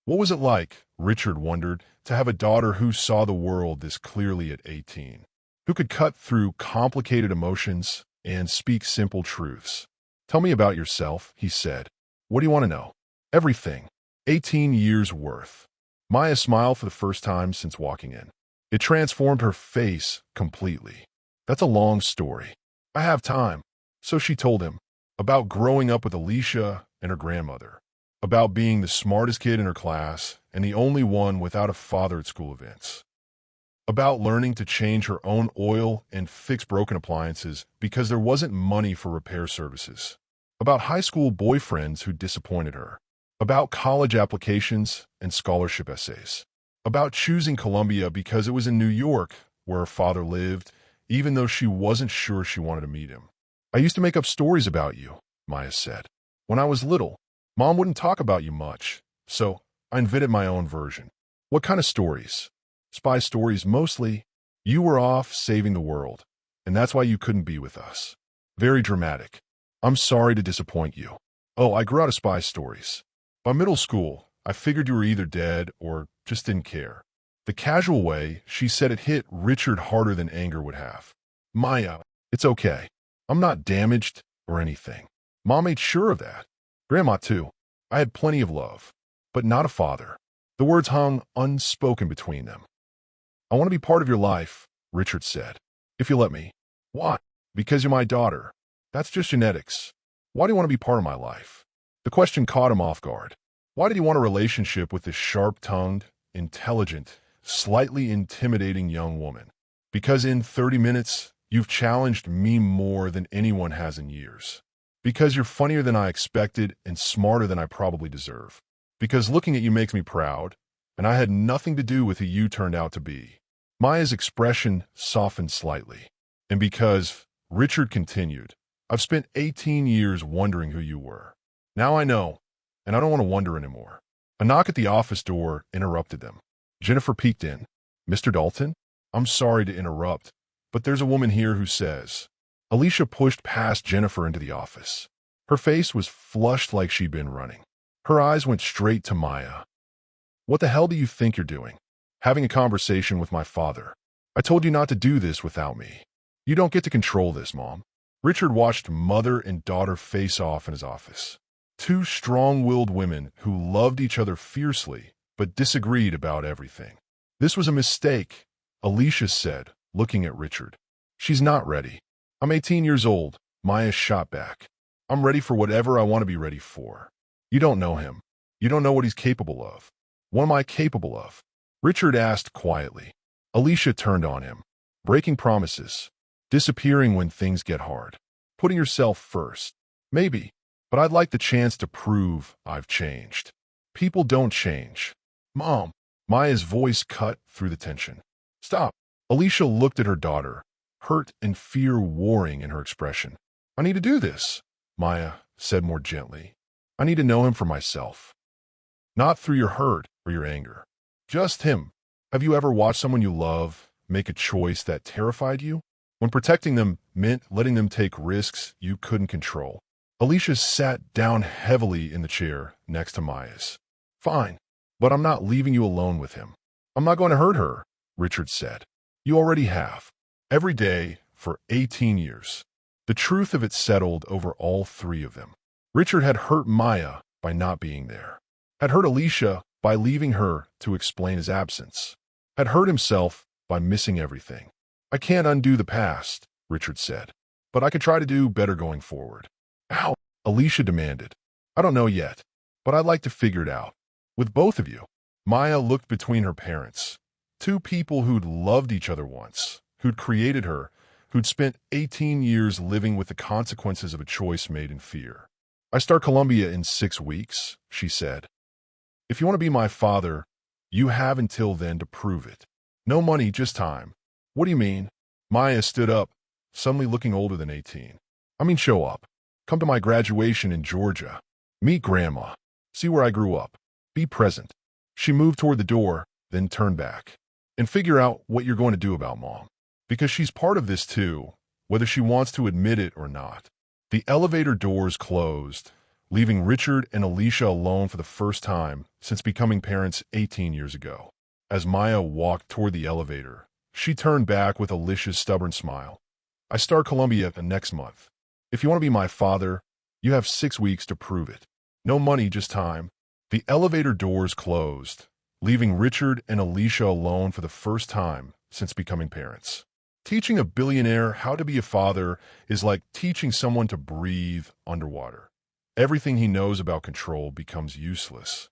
[SPEAKER 1] What was it like, Richard wondered, to have a daughter who saw the world this clearly at 18? Who could cut through complicated emotions and speak simple truths? Tell me about yourself, he said. What do you want to know? Everything. 18 years worth. Maya smiled for the first time since walking in. It transformed her face completely. That's a long story. I have time. So she told him about growing up with Alicia and her grandmother, about being the smartest kid in her class and the only one without a father at school events. about learning to change her own oil and fix broken appliances because there wasn't money for repair services, about high school boyfriends who disappointed her, about college applications and scholarship essays, about choosing Columbia because it was in New York, where her father lived, even though she wasn't sure she wanted to meet him. I used to make up stories about you, Maya said. When I was little, Mom wouldn't talk about you much, so I invented my own version. What kind of stories? Spy stories mostly. You were off saving the world, and that's why you couldn't be with us. Very dramatic. I'm sorry to disappoint you. Oh, I grew out of spy stories. By middle school, I figured you were either dead or just didn't care. The casual way she said it hit Richard harder than anger would have. Maya, it's okay. I'm not damaged or anything. Mom made sure of that. Grandma, too. I had plenty of love, but not a father. The words hung unspoken between them. I want to be part of your life, Richard said. If you let me. Why? Because you're my daughter. That's just genetics. Why do you want to be part of my life? The question caught him off guard. Why did he want a relationship with this sharp-tongued, intelligent, slightly intimidating young woman? Because in 30 minutes, you've challenged me more than anyone has in years. Because you're funnier than I expected and smarter than I probably deserve. Because looking at you makes me proud, and I had nothing to do with who you turned out to be. Maya's expression softened slightly. And because, Richard continued, I've spent 18 years wondering who you were. Now I know, and I don't want to wonder anymore. A knock at the office door interrupted them. Jennifer peeked in. Mr. Dalton? I'm sorry to interrupt, but there's a woman here who says. Alicia pushed past Jennifer into the office. Her face was flushed like she'd been running. Her eyes went straight to Maya. What the hell do you think you're doing? Having a conversation with my father. I told you not to do this without me. You don't get to control this, Mom. Richard watched mother and daughter face off in his office. Two strong-willed women who loved each other fiercely, but disagreed about everything. This was a mistake, Alicia said, looking at Richard. She's not ready. I'm 18 years old, Maya shot back. I'm ready for whatever I want to be ready for. You don't know him. You don't know what he's capable of. What am I capable of? Richard asked quietly. Alicia turned on him. Breaking promises. Disappearing when things get hard. Putting yourself first. Maybe, but I'd like the chance to prove I've changed. People don't change. Mom. Maya's voice cut through the tension. Stop. Alicia looked at her daughter, hurt and fear warring in her expression. I need to do this, Maya said more gently. I need to know him for myself. Not through your hurt or your anger. Just him. Have you ever watched someone you love make a choice that terrified you? When protecting them meant letting them take risks you couldn't control. Alicia sat down heavily in the chair next to Maya's. Fine, but I'm not leaving you alone with him. I'm not going to hurt her, Richard said. You already have. Every day for 18 years. The truth of it settled over all three of them. Richard had hurt Maya by not being there. Had hurt Alicia by leaving her to explain his absence. Had hurt himself by missing everything. I can't undo the past, Richard said, but I could try to do better going forward. How? Alicia demanded. I don't know yet, but I'd like to figure it out. With both of you. Maya looked between her parents. Two people who'd loved each other once, who'd created her, who'd spent 18 years living with the consequences of a choice made in fear. I start Columbia in 6 weeks, she said. If you want to be my father, you have until then to prove it. No money, just time. What do you mean? Maya stood up, suddenly looking older than 18. I mean, show up. Come to my graduation in Georgia. Meet Grandma. See where I grew up. Be present. She moved toward the door, then turned back. And figure out what you're going to do about Mom. Because she's part of this too, whether she wants to admit it or not. The elevator doors closed, leaving Richard and Alicia alone for the first time since becoming parents 18 years ago. As Maya walked toward the elevator, she turned back with Alicia's stubborn smile. I start Columbia next month. If you want to be my father, you have 6 weeks to prove it. No money, just time. The elevator doors closed, leaving Richard and Alicia alone for the first time since becoming parents. Teaching a billionaire how to be a father is like teaching someone to breathe underwater. Everything he knows about control becomes useless.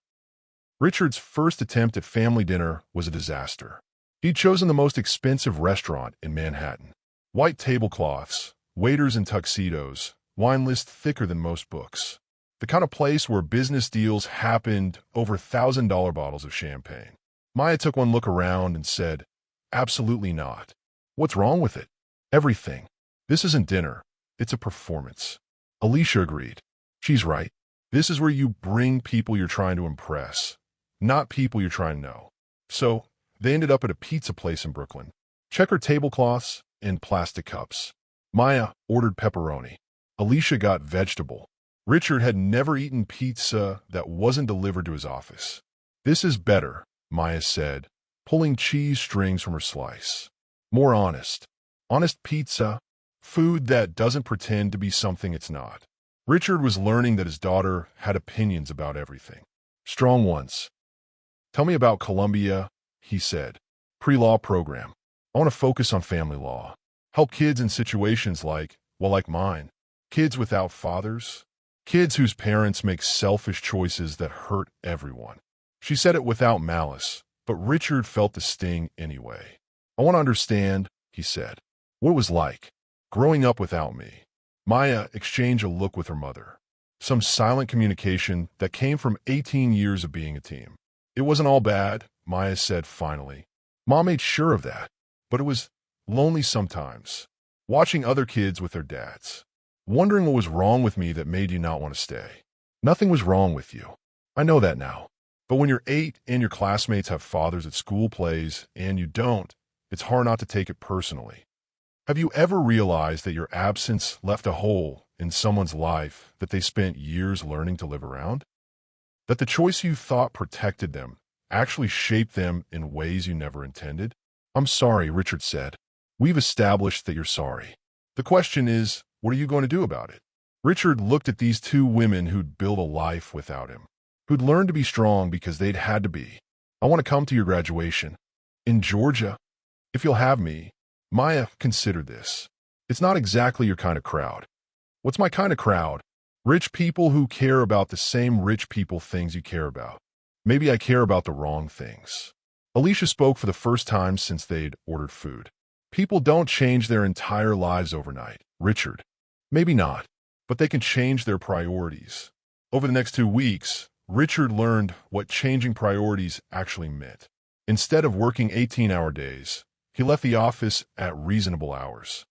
[SPEAKER 1] Richard's first attempt at family dinner was a disaster. He'd chosen the most expensive restaurant in Manhattan. White tablecloths, waiters in tuxedos, wine list thicker than most books. The kind of place where business deals happened over $1,000 bottles of champagne. Maya took one look around and said, "Absolutely not. What's wrong with it?" "Everything. This isn't dinner. It's a performance." Alicia agreed. "She's right. This is where you bring people you're trying to impress, not people you're trying to know." So, they ended up at a pizza place in Brooklyn. Checkered tablecloths and plastic cups. Maya ordered pepperoni. Alicia got vegetable. Richard had never eaten pizza that wasn't delivered to his office. "This is better," Maya said, pulling cheese strings from her slice. "More honest. Honest pizza. Food that doesn't pretend to be something it's not." Richard was learning that his daughter had opinions about everything. Strong ones. "Tell me about Columbia," he said. "Pre-law program. I want to focus on family law. Help kids in situations like mine. Kids without fathers. Kids whose parents make selfish choices that hurt everyone." She said it without malice, but Richard felt the sting anyway. "I want to understand," he said, "what it was like, growing up without me." Maya exchanged a look with her mother. Some silent communication that came from 18 years of being a team. "It wasn't all bad," Maya said finally. "Mom made sure of that. But it was lonely sometimes, watching other kids with their dads. Wondering what was wrong with me that made you not want to stay." "Nothing was wrong with you. I know that now. But when you're 8 and your classmates have fathers at school plays and you don't, it's hard not to take it personally. Have you ever realized that your absence left a hole in someone's life that they spent years learning to live around? That the choice you thought protected them actually shaped them in ways you never intended?" "I'm sorry," Richard said. "We've established that you're sorry. The question is, what are you going to do about it?" Richard looked at these two women who'd built a life without him, who'd learned to be strong because they'd had to be. "I want to come to your graduation. In Georgia. If you'll have me." Maya considered this. "It's not exactly your kind of crowd." "What's my kind of crowd?" "Rich people who care about the same rich people things you care about." "Maybe I care about the wrong things." Alicia spoke for the first time since they'd ordered food. "People don't change their entire lives overnight, Richard." "Maybe not, but they can change their priorities." Over the next 2 weeks, Richard learned what changing priorities actually meant. Instead of working 18-hour days, he left the office at reasonable hours.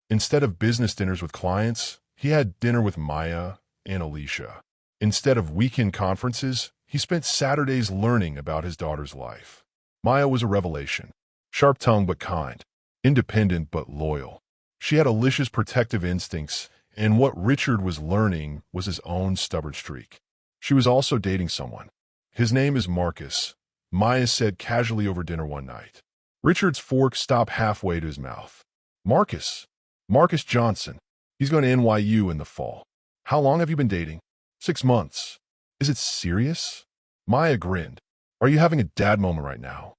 [SPEAKER 1] Instead of business dinners with clients, he had dinner with Maya and Alicia. Instead of weekend conferences, he spent Saturdays learning about his daughter's life. Maya was a revelation. Sharp-tongued but kind. Independent but loyal. She had Alicia's protective instincts, and what Richard was learning was his own stubborn streak. She was also dating someone. "His name is Marcus," Maya said casually over dinner one night. Richard's fork stopped halfway to his mouth. "Marcus? Marcus Johnson. He's going to NYU in the fall." "How long have you been dating?" 6 months. "Is it serious?" Maya grinned. "Are you having a dad moment right now?"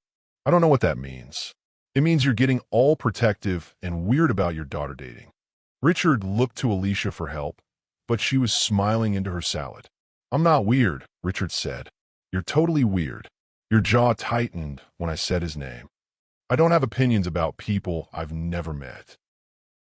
[SPEAKER 1] "I don't know what that means." "It means you're getting all protective and weird about your daughter dating." Richard looked to Alicia for help, but she was smiling into her salad. "I'm not weird," Richard said. "You're totally weird." Your jaw tightened when I said his name. "I don't have opinions about people I've never met."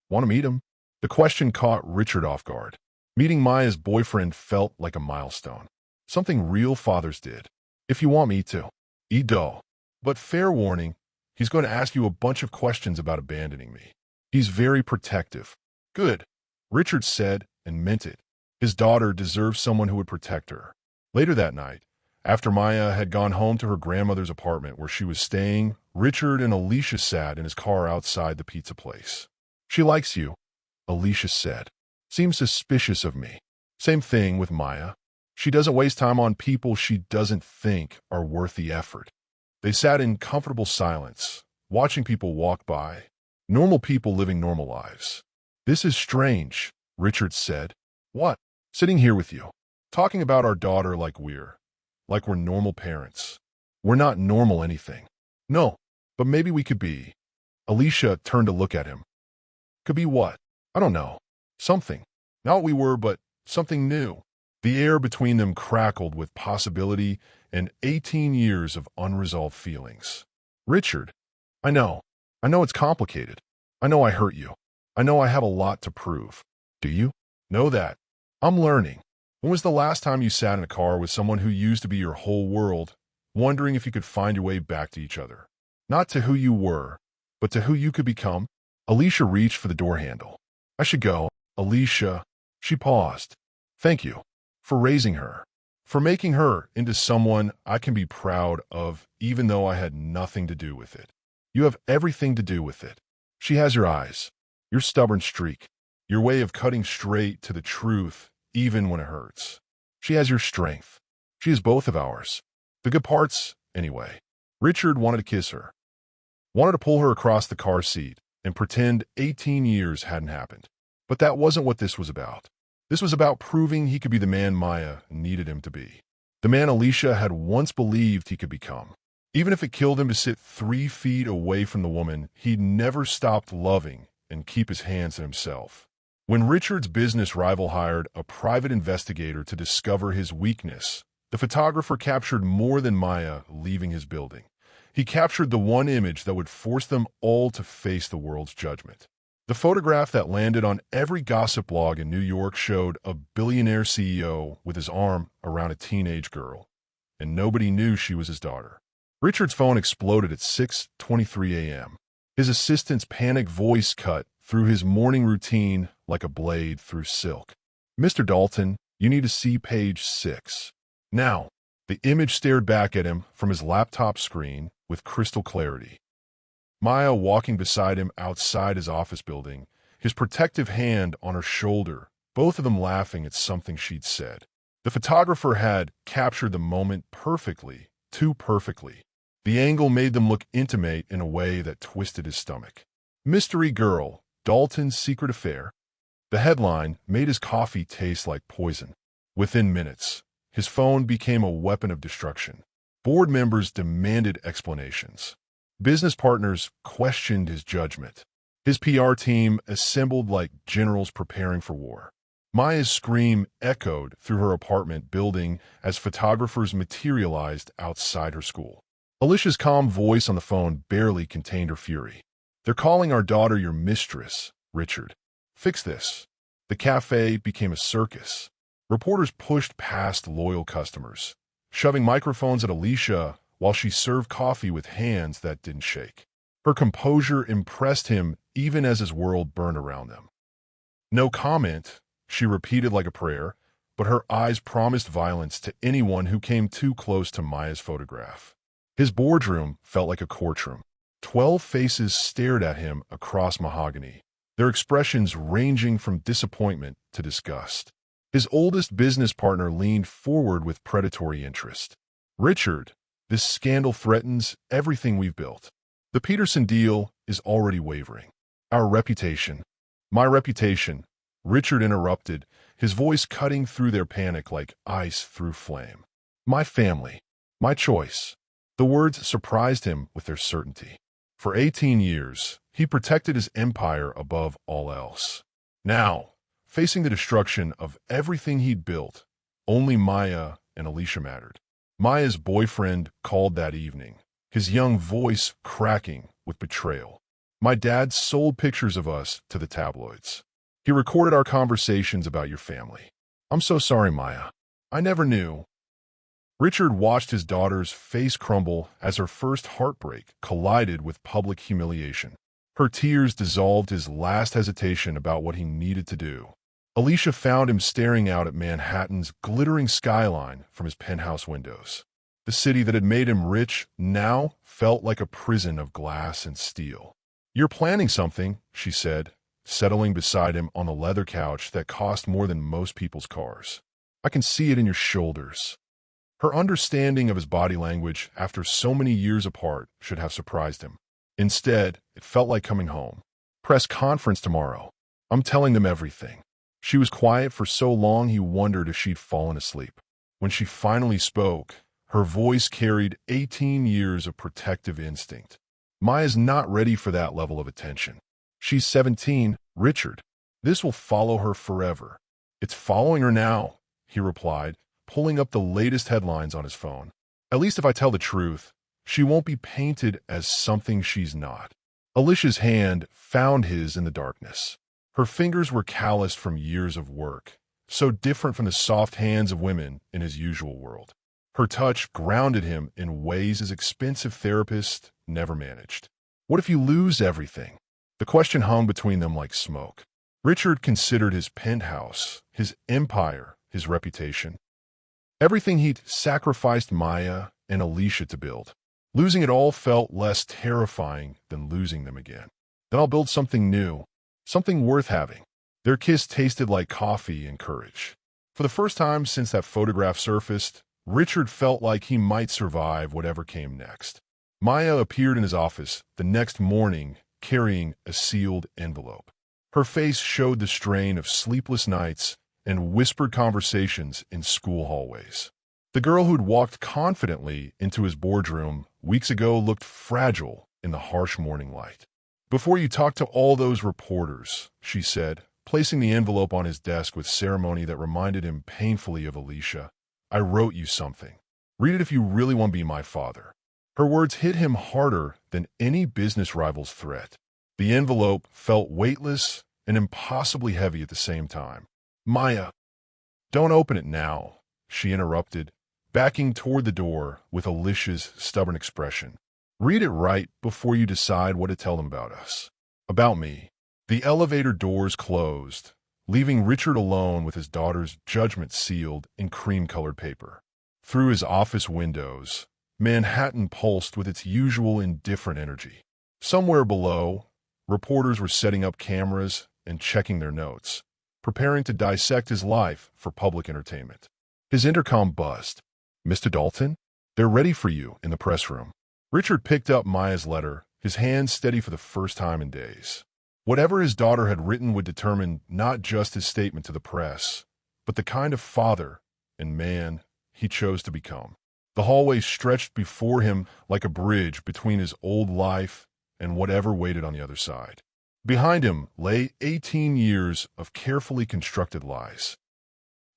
[SPEAKER 1] "Want to meet him?" The question caught Richard off guard. Meeting Maya's boyfriend felt like a milestone. Something real fathers did. "If you want me to." "Edo. But fair warning, he's going to ask you a bunch of questions about abandoning me. He's very protective." "Good," Richard said, and meant it. His daughter deserved someone who would protect her. Later that night, after Maya had gone home to her grandmother's apartment where she was staying, Richard and Alicia sat in his car outside the pizza place. "She likes you," Alicia said. "Seems suspicious of me." "Same thing with Maya. She doesn't waste time on people she doesn't think are worth the effort." They sat in comfortable silence, watching people walk by. Normal people living normal lives. "This is strange," Richard said. "What?" "Sitting here with you, talking about our daughter like we're normal parents. We're not normal anything." "No, but maybe we could be." Alicia turned to look at him. "Could be what?" "I don't know. Something. Not what we were, but something new." The air between them crackled with possibility and 18 years of unresolved feelings. "Richard," I know. I know it's complicated. I know I hurt you. I know I have a lot to prove. Do you? Know that. I'm learning. When was the last time you sat in a car with someone who used to be your whole world, wondering if you could find your way back to each other? Not to who you were, but to who you could become? Alicia reached for the door handle. I should go. Alicia. She paused. Thank you. For raising her. For making her into someone I can be proud of, even though I had nothing to do with it. You have everything to do with it. She has your eyes, your stubborn streak, your way of cutting straight to the truth, even when it hurts. She has your strength. She is both of ours. The good parts, anyway. Richard wanted to kiss her. Wanted to pull her across the car seat and pretend 18 years hadn't happened. But that wasn't what this was about. This was about proving he could be the man Maya needed him to be. The man Alicia had once believed he could become. Even if it killed him to sit 3 feet away from the woman he'd never stopped loving and keep his hands to himself. When Richard's business rival hired a private investigator to discover his weakness, the photographer captured more than Maya leaving his building. He captured the one image that would force them all to face the world's judgment. The photograph that landed on every gossip blog in New York showed a billionaire CEO with his arm around a teenage girl, and nobody knew she was his daughter. Richard's phone exploded at 6:23 a.m. His assistant's panicked voice cut through his morning routine like a blade through silk. Mr. Dalton, you need to see page 6. Now, the image stared back at him from his laptop screen with crystal clarity. Maya walking beside him outside his office building, his protective hand on her shoulder, both of them laughing at something she'd said. The photographer had captured the moment perfectly, too perfectly. The angle made them look intimate in a way that twisted his stomach. Mystery Girl, Dalton's Secret Affair. The headline made his coffee taste like poison. Within minutes, his phone became a weapon of destruction. Board members demanded explanations. Business partners questioned his judgment. His PR team assembled like generals preparing for war. Maya's scream echoed through her apartment building as photographers materialized outside her school. Alicia's calm voice on the phone barely contained her fury. They're calling our daughter your mistress, Richard. Fix this. The cafe became a circus. Reporters pushed past loyal customers, shoving microphones at Alicia while she served coffee with hands that didn't shake. Her composure impressed him even as his world burned around them. No comment, she repeated like a prayer, but her eyes promised violence to anyone who came too close to Maya's photograph. His boardroom felt like a courtroom. 12 faces stared at him across mahogany, their expressions ranging from disappointment to disgust. His oldest business partner leaned forward with predatory interest. Richard, this scandal threatens everything we've built. The Peterson deal is already wavering. Our reputation. My reputation. Richard interrupted, his voice cutting through their panic like ice through flame. My family. My choice. The words surprised him with their certainty. For 18 years, he protected his empire above all else. Now, facing the destruction of everything he'd built, only Maya and Alicia mattered. Maya's boyfriend called that evening, his young voice cracking with betrayal. My dad sold pictures of us to the tabloids. He recorded our conversations about your family. I'm so sorry, Maya. I never knew. Richard watched his daughter's face crumble as her first heartbreak collided with public humiliation. Her tears dissolved his last hesitation about what he needed to do. Alicia found him staring out at Manhattan's glittering skyline from his penthouse windows. The city that had made him rich now felt like a prison of glass and steel. You're planning something, she said, settling beside him on the leather couch that cost more than most people's cars. I can see it in your shoulders. Her understanding of his body language after so many years apart should have surprised him. Instead, it felt like coming home. Press conference tomorrow. I'm telling them everything. She was quiet for so long he wondered if she'd fallen asleep. When she finally spoke, her voice carried 18 years of protective instinct. Maya's not ready for that level of attention. She's 17, Richard. This will follow her forever. It's following her now, he replied, pulling up the latest headlines on his phone. At least if I tell the truth, She won't be painted as something she's not. Alicia's hand found his in the darkness. Her fingers were calloused from years of work, so different from the soft hands of women in his usual world. Her touch grounded him in ways his expensive therapist never managed. What if you lose everything? The question hung between them like smoke. Richard considered his penthouse, his empire, his reputation. Everything he'd sacrificed Maya and Alicia to build. Losing it all felt less terrifying than losing them again. Then I'll build something new, something worth having. Their kiss tasted like coffee and courage. For the first time since that photograph surfaced, Richard felt like he might survive whatever came next. Maya appeared in his office the next morning carrying a sealed envelope. Her face showed the strain of sleepless nights and whispered conversations in school hallways. The girl who'd walked confidently into his boardroom weeks ago looked fragile in the harsh morning light. "Before you talk to all those reporters," she said, placing the envelope on his desk with ceremony that reminded him painfully of Alicia, "I wrote you something. Read it if you really want to be my father." Her words hit him harder than any business rival's threat. The envelope felt weightless and impossibly heavy at the same time. "Maya, don't open it now," she interrupted, backing toward the door with Alicia's stubborn expression. "Read it right before you decide what to tell them about us. About me." The elevator doors closed, leaving Richard alone with his daughter's judgment sealed in cream-colored paper. Through his office windows, Manhattan pulsed with its usual indifferent energy. Somewhere below, reporters were setting up cameras and checking their notes, preparing to dissect his life for public entertainment. His intercom buzzed. "Mr. Dalton, they're ready for you in the press room." Richard picked up Maya's letter, his hands steady for the first time in days. Whatever his daughter had written would determine not just his statement to the press, but the kind of father and man he chose to become. The hallway stretched before him like a bridge between his old life and whatever waited on the other side. Behind him lay 18 years of carefully constructed lies.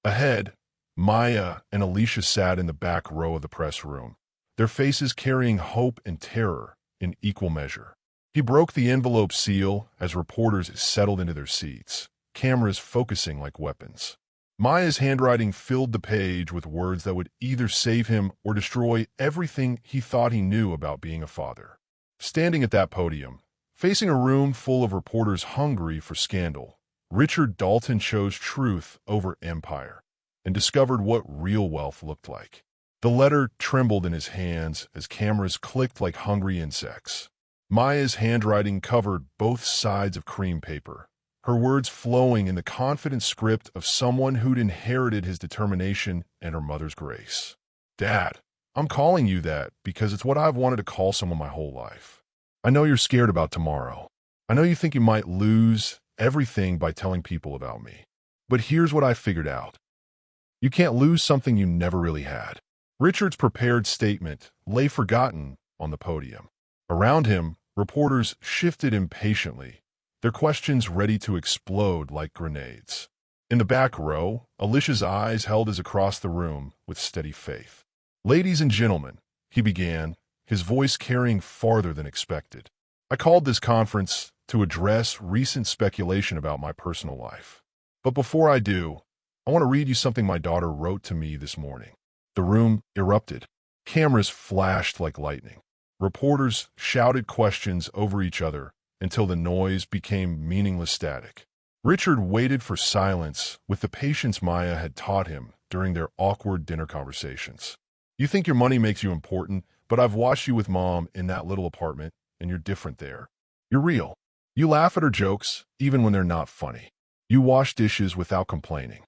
[SPEAKER 1] Ahead, Maya and Alicia sat in the back row of the press room, their faces carrying hope and terror in equal measure. He broke the envelope seal as reporters settled into their seats, cameras focusing like weapons. Maya's handwriting filled the page with words that would either save him or destroy everything he thought he knew about being a father. Standing at that podium, facing a room full of reporters hungry for scandal, Richard Dalton chose truth over empire and discovered what real wealth looked like. The letter trembled in his hands as cameras clicked like hungry insects. Maya's handwriting covered both sides of cream paper, her words flowing in the confident script of someone who'd inherited his determination and her mother's grace. "Dad, I'm calling you that because it's what I've wanted to call someone my whole life. I know you're scared about tomorrow. I know you think you might lose everything by telling people about me. But here's what I figured out. You can't lose something you never really had." Richard's prepared statement lay forgotten on the podium. Around him, reporters shifted impatiently, their questions ready to explode like grenades. In the back row, Alicia's eyes held his across the room with steady faith. "Ladies and gentlemen," he began, his voice carrying farther than expected. "I called this conference to address recent speculation about my personal life. But before I do, I want to read you something my daughter wrote to me this morning." The room erupted. Cameras flashed like lightning. Reporters shouted questions over each other until the noise became meaningless static. Richard waited for silence with the patience Maya had taught him during their awkward dinner conversations. "You think your money makes you important, but I've watched you with Mom in that little apartment, and you're different there. You're real. You laugh at her jokes, even when they're not funny. You wash dishes without complaining.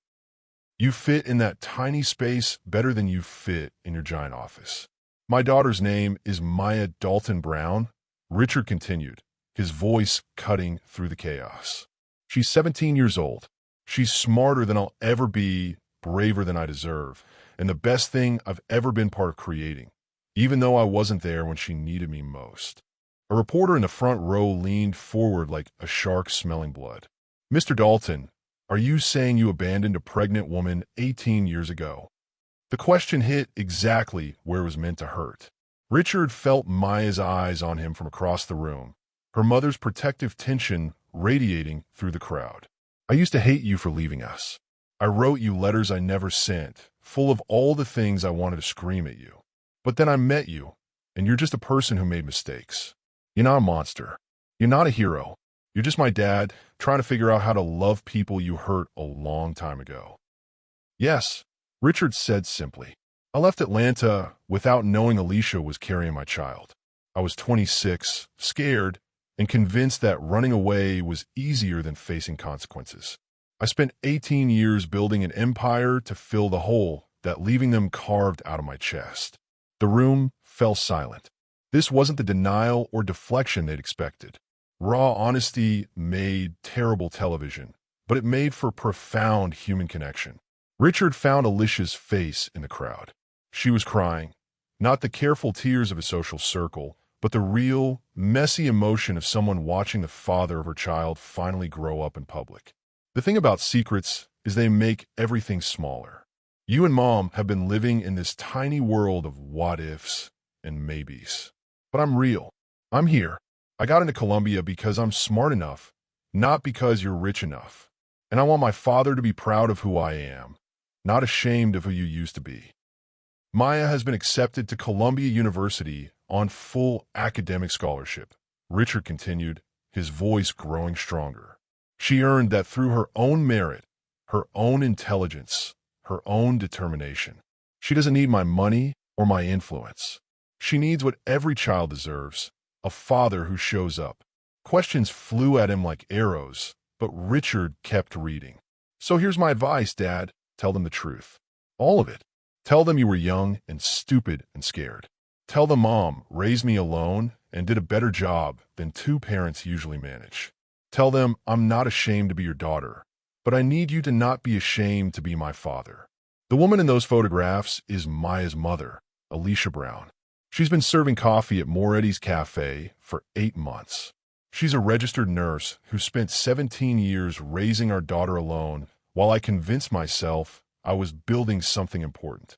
[SPEAKER 1] You fit in that tiny space better than you fit in your giant office. My daughter's name is Maya Dalton Brown," Richard continued, his voice cutting through the chaos. "She's 17 years old. She's smarter than I'll ever be, braver than I deserve, and the best thing I've ever been part of creating, even though I wasn't there when she needed me most." A reporter in the front row leaned forward like a shark smelling blood. "Mr. Dalton, are you saying you abandoned a pregnant woman 18 years ago?" The question hit exactly where it was meant to hurt. Richard felt Maya's eyes on him from across the room, her mother's protective tension radiating through the crowd. I used to hate you for leaving us. I wrote you letters I never sent, full of all the things I wanted to scream at you. But then I met you, and you're just a person who made mistakes. You're not a monster. You're not a hero. You're just my dad, trying to figure out how to love people you hurt a long time ago. Yes, Richard said simply. I left Atlanta without knowing Alicia was carrying my child. I was 26, scared, and convinced that running away was easier than facing consequences. I spent 18 years building an empire to fill the hole that leaving them carved out of my chest. The room fell silent. This wasn't the denial or deflection they'd expected. Raw honesty made terrible television, but it made for profound human connection. Richard found Alicia's face in the crowd. She was crying, not the careful tears of a social circle, but the real, messy emotion of someone watching the father of her child finally grow up in public. The thing about secrets is they make everything smaller. You and Mom have been living in this tiny world of what-ifs and maybes. But I'm real. I'm here. I got into Columbia because I'm smart enough, not because you're rich enough. And I want my father to be proud of who I am, not ashamed of who you used to be. Maya has been accepted to Columbia University on full academic scholarship, Richard continued, his voice growing stronger. She earned that through her own merit, her own intelligence, her own determination. She doesn't need my money or my influence. She needs what every child deserves, a father who shows up. Questions flew at him like arrows, but Richard kept reading. So here's my advice, Dad. Tell them the truth. All of it. Tell them you were young and stupid and scared. Tell them Mom raised me alone and did a better job than two parents usually manage. Tell them I'm not ashamed to be your daughter, but I need you to not be ashamed to be my father. The woman in those photographs is Maya's mother, Alicia Brown. She's been serving coffee at Moretti's Cafe for 8 months. She's a registered nurse who spent 17 years raising our daughter alone while I convinced myself I was building something important.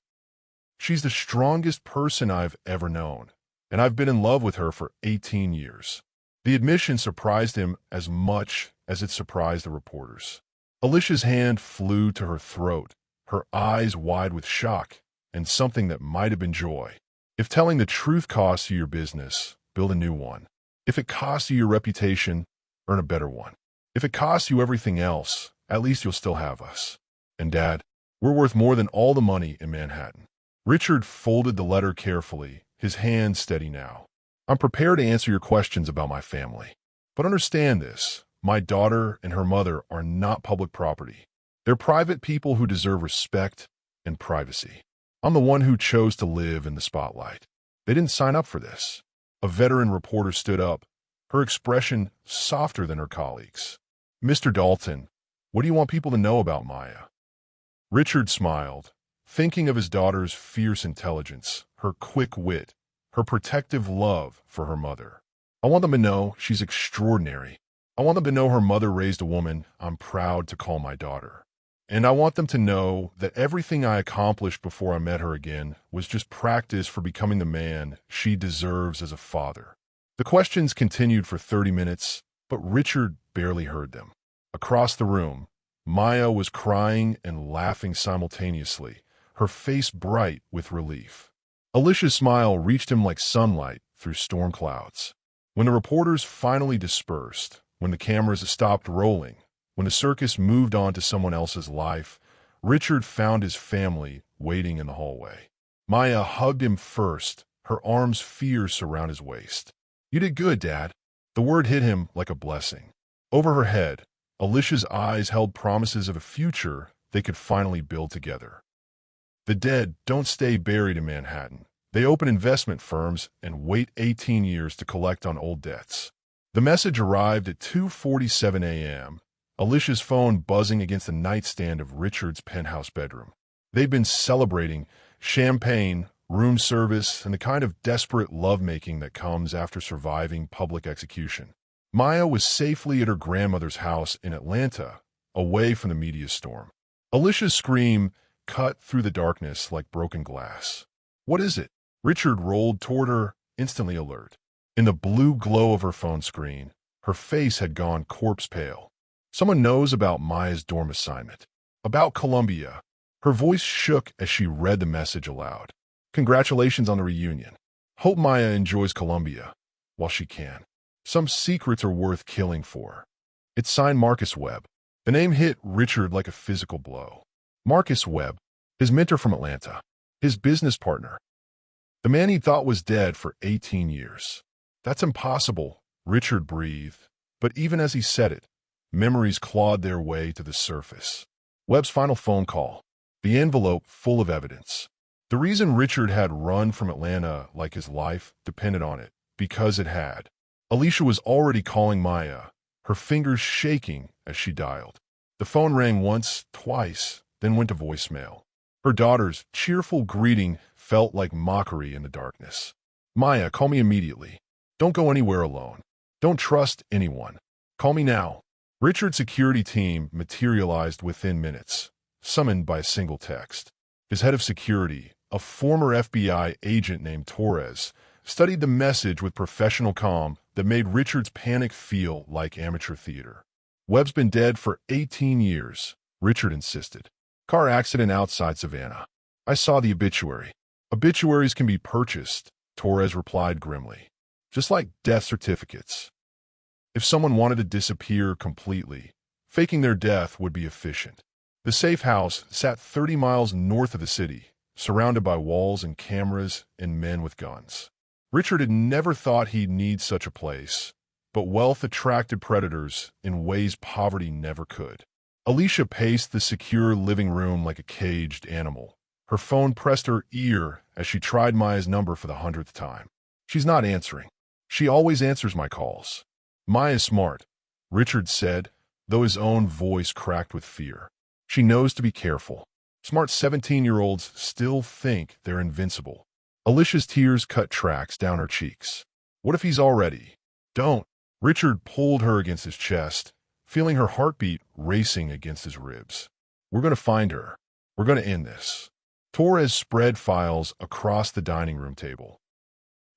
[SPEAKER 1] She's the strongest person I've ever known, and I've been in love with her for 18 years. The admission surprised him as much as it surprised the reporters. Alicia's hand flew to her throat, her eyes wide with shock and something that might have been joy. If telling the truth costs you your business, build a new one. If it costs you your reputation, earn a better one. If it costs you everything else, at least you'll still have us. And Dad, we're worth more than all the money in Manhattan. Richard folded the letter carefully, his hand steady now. I'm prepared to answer your questions about my family. But understand this, my daughter and her mother are not public property. They're private people who deserve respect and privacy. I'm the one who chose to live in the spotlight. They didn't sign up for this. A veteran reporter stood up, her expression softer than her colleagues. Mr. Dalton, what do you want people to know about Maya? Richard smiled, thinking of his daughter's fierce intelligence, her quick wit, her protective love for her mother. I want them to know she's extraordinary. I want them to know her mother raised a woman I'm proud to call my daughter. And I want them to know that everything I accomplished before I met her again was just practice for becoming the man she deserves as a father. The questions continued for 30 minutes, but Richard barely heard them. Across the room, Maya was crying and laughing simultaneously, her face bright with relief. Alicia's smile reached him like sunlight through storm clouds. When the reporters finally dispersed, when the cameras stopped rolling, when the circus moved on to someone else's life, Richard found his family waiting in the hallway. Maya hugged him first, her arms fierce around his waist. You did good, Dad. The word hit him like a blessing. Over her head, Alicia's eyes held promises of a future they could finally build together. The dead don't stay buried in Manhattan. They open investment firms and wait 18 years to collect on old debts. The message arrived at 2:47 a.m., Alicia's phone buzzing against the nightstand of Richard's penthouse bedroom. They'd been celebrating champagne, room service, and the kind of desperate lovemaking that comes after surviving public execution. Maya was safely at her grandmother's house in Atlanta, away from the media storm. Alicia's scream cut through the darkness like broken glass. What is it? Richard rolled toward her, instantly alert. In the blue glow of her phone screen, her face had gone corpse pale. Someone knows about Maya's dorm assignment. About Columbia. Her voice shook as she read the message aloud. Congratulations on the reunion. Hope Maya enjoys Columbia while she can. Some secrets are worth killing for. It's signed Marcus Webb. The name hit Richard like a physical blow. Marcus Webb, his mentor from Atlanta, his business partner. The man he thought was dead for 18 years. That's impossible, Richard breathed. But even as he said it, memories clawed their way to the surface. Webb's final phone call. The envelope full of evidence. The reason Richard had run from Atlanta like his life depended on it, because it had. Alicia was already calling Maya, her fingers shaking as she dialed. The phone rang once, twice, then went to voicemail. Her daughter's cheerful greeting felt like mockery in the darkness. Maya, call me immediately. Don't go anywhere alone. Don't trust anyone. Call me now. Richard's security team materialized within minutes, summoned by a single text. His head of security, a former FBI agent named Torres, studied the message with professional calm that made Richard's panic feel like amateur theater. Webb's been dead for 18 years, Richard insisted. Car accident outside Savannah. I saw the obituary. Obituaries can be purchased, Torres replied grimly. Just like death certificates. If someone wanted to disappear completely, faking their death would be efficient. The safe house sat 30 miles north of the city, surrounded by walls and cameras and men with guns. Richard had never thought he'd need such a place, but wealth attracted predators in ways poverty never could. Alicia paced the secure living room like a caged animal. Her phone pressed her ear as she tried Maya's number for the 100th time. She's not answering. She always answers my calls. Maya's smart, Richard said, though his own voice cracked with fear. She knows to be careful. Smart 17-year-olds still think they're invincible. Alicia's tears cut tracks down her cheeks. What if he's already? Don't. Richard pulled her against his chest, feeling her heartbeat racing against his ribs. We're going to find her. We're going to end this. Torres spread files across the dining room table.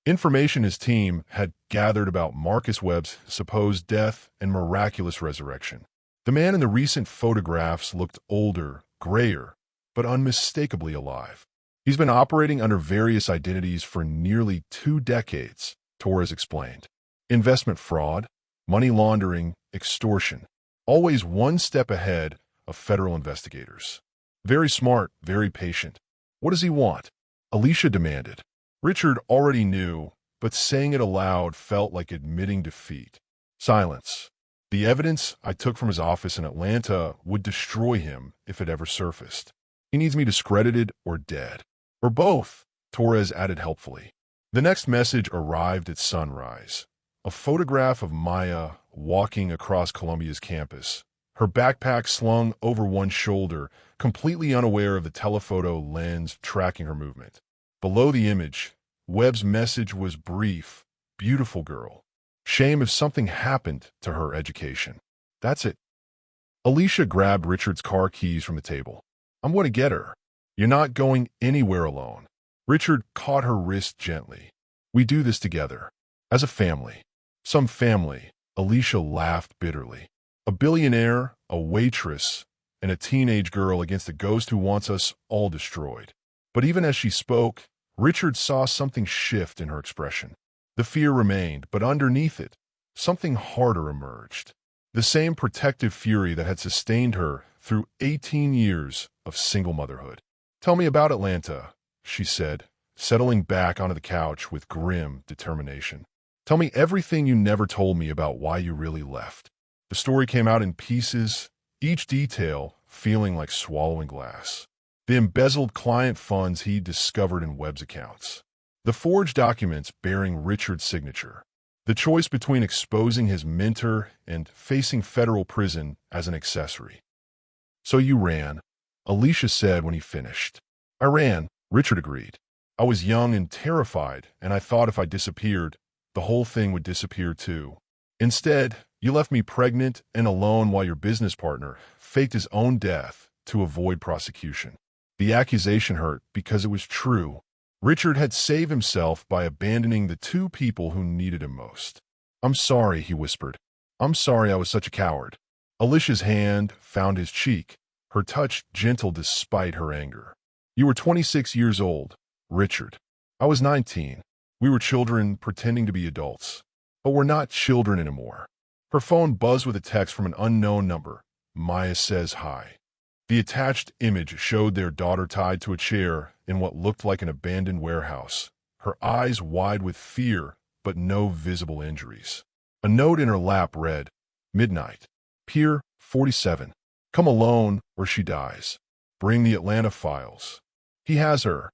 [SPEAKER 1] Information his team had gathered about Marcus Webb's supposed death and miraculous resurrection. The man in the recent photographs looked older, grayer, but unmistakably alive. He's been operating under various identities for nearly 2 decades, Torres explained. Investment fraud, money laundering, extortion. Always one step ahead of federal investigators. Very smart, very patient. What does he want? Alicia demanded. Richard already knew, but saying it aloud felt like admitting defeat. Silence. The evidence I took from his office in Atlanta would destroy him if it ever surfaced. He needs me discredited or dead. Or both, Torres added helpfully. The next message arrived at sunrise. A photograph of Maya walking across Columbia's campus, her backpack slung over one shoulder, completely unaware of the telephoto lens tracking her movement. Below the image, Webb's message was brief, beautiful girl. Shame if something happened to her education. That's it. Alicia grabbed Richard's car keys from the table. I'm going to get her. You're not going anywhere alone. Richard caught her wrist gently. We do this together. As a family. Some family. Alicia laughed bitterly. A billionaire, a waitress, and a teenage girl against a ghost who wants us all destroyed. But even as she spoke, Richard saw something shift in her expression. The fear remained, but underneath it, something harder emerged. The same protective fury that had sustained her through 18 years of single motherhood. Tell me about Atlanta, she said, settling back onto the couch with grim determination. Tell me everything you never told me about why you really left. The story came out in pieces, each detail feeling like swallowing glass. The embezzled client funds he discovered in Webb's accounts. The forged documents bearing Richard's signature. The choice between exposing his mentor and facing federal prison as an accessory. So you ran, Alicia said when he finished. I ran, Richard agreed. I was young and terrified, and I thought if I disappeared, the whole thing would disappear too. Instead, you left me pregnant and alone while your business partner faked his own death to avoid prosecution. The accusation hurt because it was true. Richard had saved himself by abandoning the two people who needed him most. "I'm sorry," he whispered. "I'm sorry I was such a coward." Alicia's hand found his cheek, her touch gentle despite her anger. "You were 26 years old, Richard. I was 19. We were children pretending to be adults. But we're not children anymore." Her phone buzzed with a text from an unknown number. "Maya says hi." The attached image showed their daughter tied to a chair in what looked like an abandoned warehouse, her eyes wide with fear, but no visible injuries. A note in her lap read, "Midnight. Pier 47. Come alone or she dies. Bring the Atlanta files. He has her."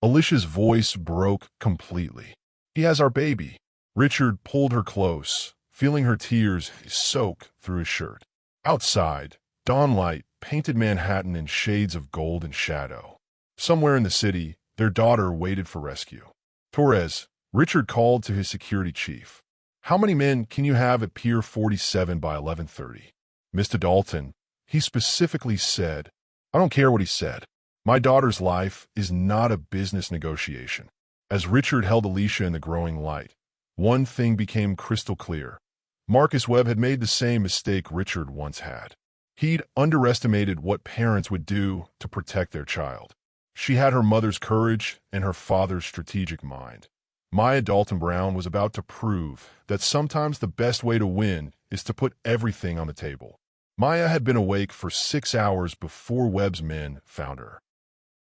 [SPEAKER 1] Alicia's voice broke completely. "He has our baby." Richard pulled her close, feeling her tears soak through his shirt. Outside, dawnlight painted Manhattan in shades of gold and shadow. Somewhere in the city, their daughter waited for rescue. "Torres," Richard called to his security chief. "How many men can you have at Pier 47 by 11:30? "Mr. Dalton," he specifically said. "I don't care what he said. My daughter's life is not a business negotiation." As Richard held Alicia in the growing light, one thing became crystal clear. Marcus Webb had made the same mistake Richard once had. He'd underestimated what parents would do to protect their child. She had her mother's courage and her father's strategic mind. Maya Dalton Brown was about to prove that sometimes the best way to win is to put everything on the table. Maya had been awake for 6 hours before Webb's men found her.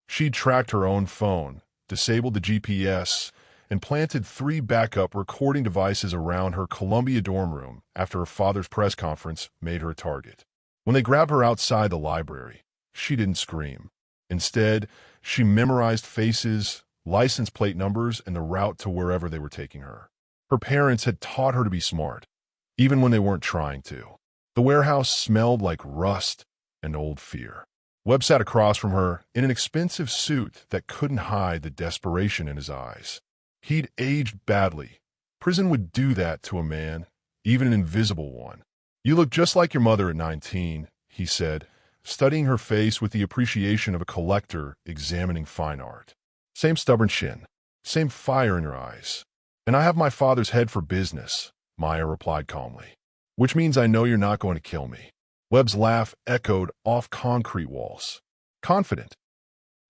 [SPEAKER 1] She'd tracked her own phone, disabled the GPS, and planted 3 backup recording devices around her Columbia dorm room after her father's press conference made her a target. When they grabbed her outside the library, she didn't scream. Instead, she memorized faces, license plate numbers, and the route to wherever they were taking her. Her parents had taught her to be smart, even when they weren't trying to. The warehouse smelled like rust and old fear. Webb sat across from her in an expensive suit that couldn't hide the desperation in his eyes. He'd aged badly. Prison would do that to a man, even an invisible one. "You look just like your mother at 19, he said, studying her face with the appreciation of a collector examining fine art. "Same stubborn chin, same fire in your eyes. And I have my father's head for business," Maya replied calmly. "Which means I know you're not going to kill me." Webb's laugh echoed off concrete walls. "Confident.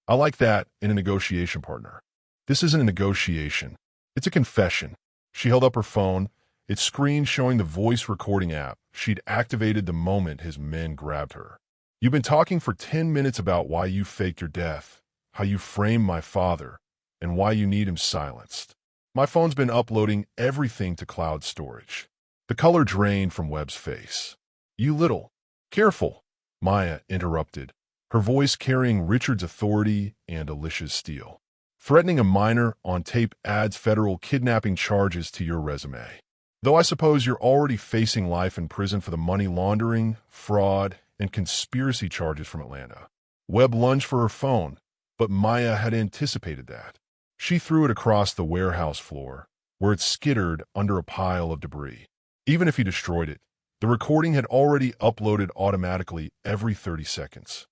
[SPEAKER 1] I like that in a negotiation partner. This isn't a negotiation. It's a confession." She held up her phone, its screen showing the voice recording app she'd activated the moment his men grabbed her. "You've been talking for 10 minutes about why you faked your death, how you framed my father, and why you need him silenced. My phone's been uploading everything to cloud storage." The color drained from Webb's face. "You little..." "Careful," Maya interrupted, her voice carrying Richard's authority and Alicia's steel. "Threatening a minor on tape adds federal kidnapping charges to your resume. Though I suppose you're already facing life in prison for the money laundering, fraud, and conspiracy charges from Atlanta." Webb lunged for her phone, but Maya had anticipated that. She threw it across the warehouse floor, where it skittered under a pile of debris. Even if he destroyed it, the recording had already uploaded automatically every 30 seconds.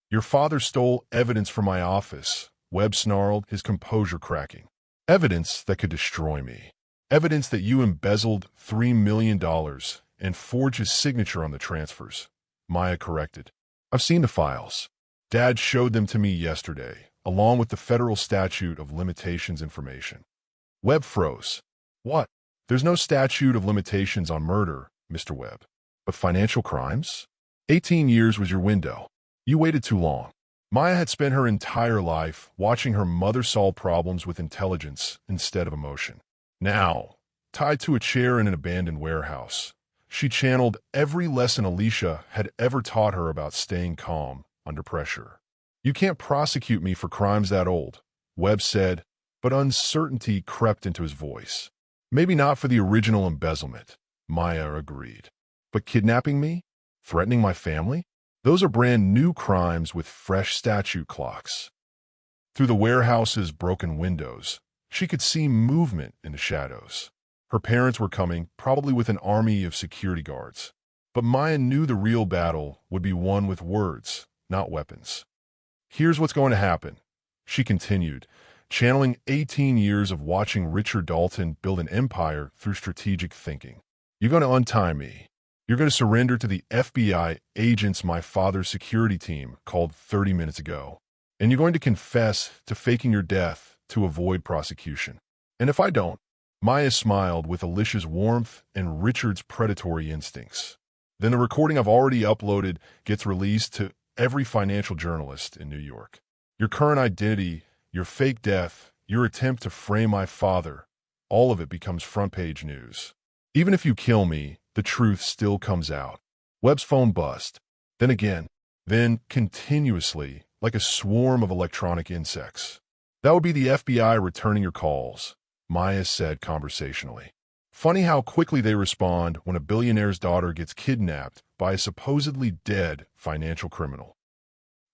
[SPEAKER 1] "Your father stole evidence from my office," Webb snarled, his composure cracking. "Evidence that could destroy me. Evidence that you embezzled $3 million and forged his signature on the transfers," Maya corrected. "I've seen the files. Dad showed them to me yesterday, along with the federal statute of limitations information." Webb froze. "What? There's no statute of limitations on murder, Mr. Webb. But financial crimes? 18 years was your window. You waited too long." Maya had spent her entire life watching her mother solve problems with intelligence instead of emotion. Now, tied to a chair in an abandoned warehouse, she channeled every lesson Alicia had ever taught her about staying calm under pressure. "You can't prosecute me for crimes that old," Webb said, but uncertainty crept into his voice. "Maybe not for the original embezzlement," Maya agreed. "But kidnapping me? Threatening my family? Those are brand new crimes with fresh statute clocks." Through the warehouse's broken windows, she could see movement in the shadows. Her parents were coming, probably with an army of security guards. But Maya knew the real battle would be won with words, not weapons. "Here's what's going to happen," she continued, channeling 18 years of watching Richard Dalton build an empire through strategic thinking. "You're going to untie me. You're going to surrender to the FBI agents my father's security team called 30 minutes ago. And you're going to confess to faking your death to avoid prosecution. And if I don't?" Maya smiled with Alicia's warmth and Richard's predatory instincts. "Then the recording I've already uploaded gets released to every financial journalist in New York. Your current identity, your fake death, your attempt to frame my father, all of it becomes front-page news. Even if you kill me, the truth still comes out." Webb's phone buzzed. Then again. Then continuously, like a swarm of electronic insects. "That would be the FBI returning your calls," Maya said conversationally. "Funny how quickly they respond when a billionaire's daughter gets kidnapped by a supposedly dead financial criminal."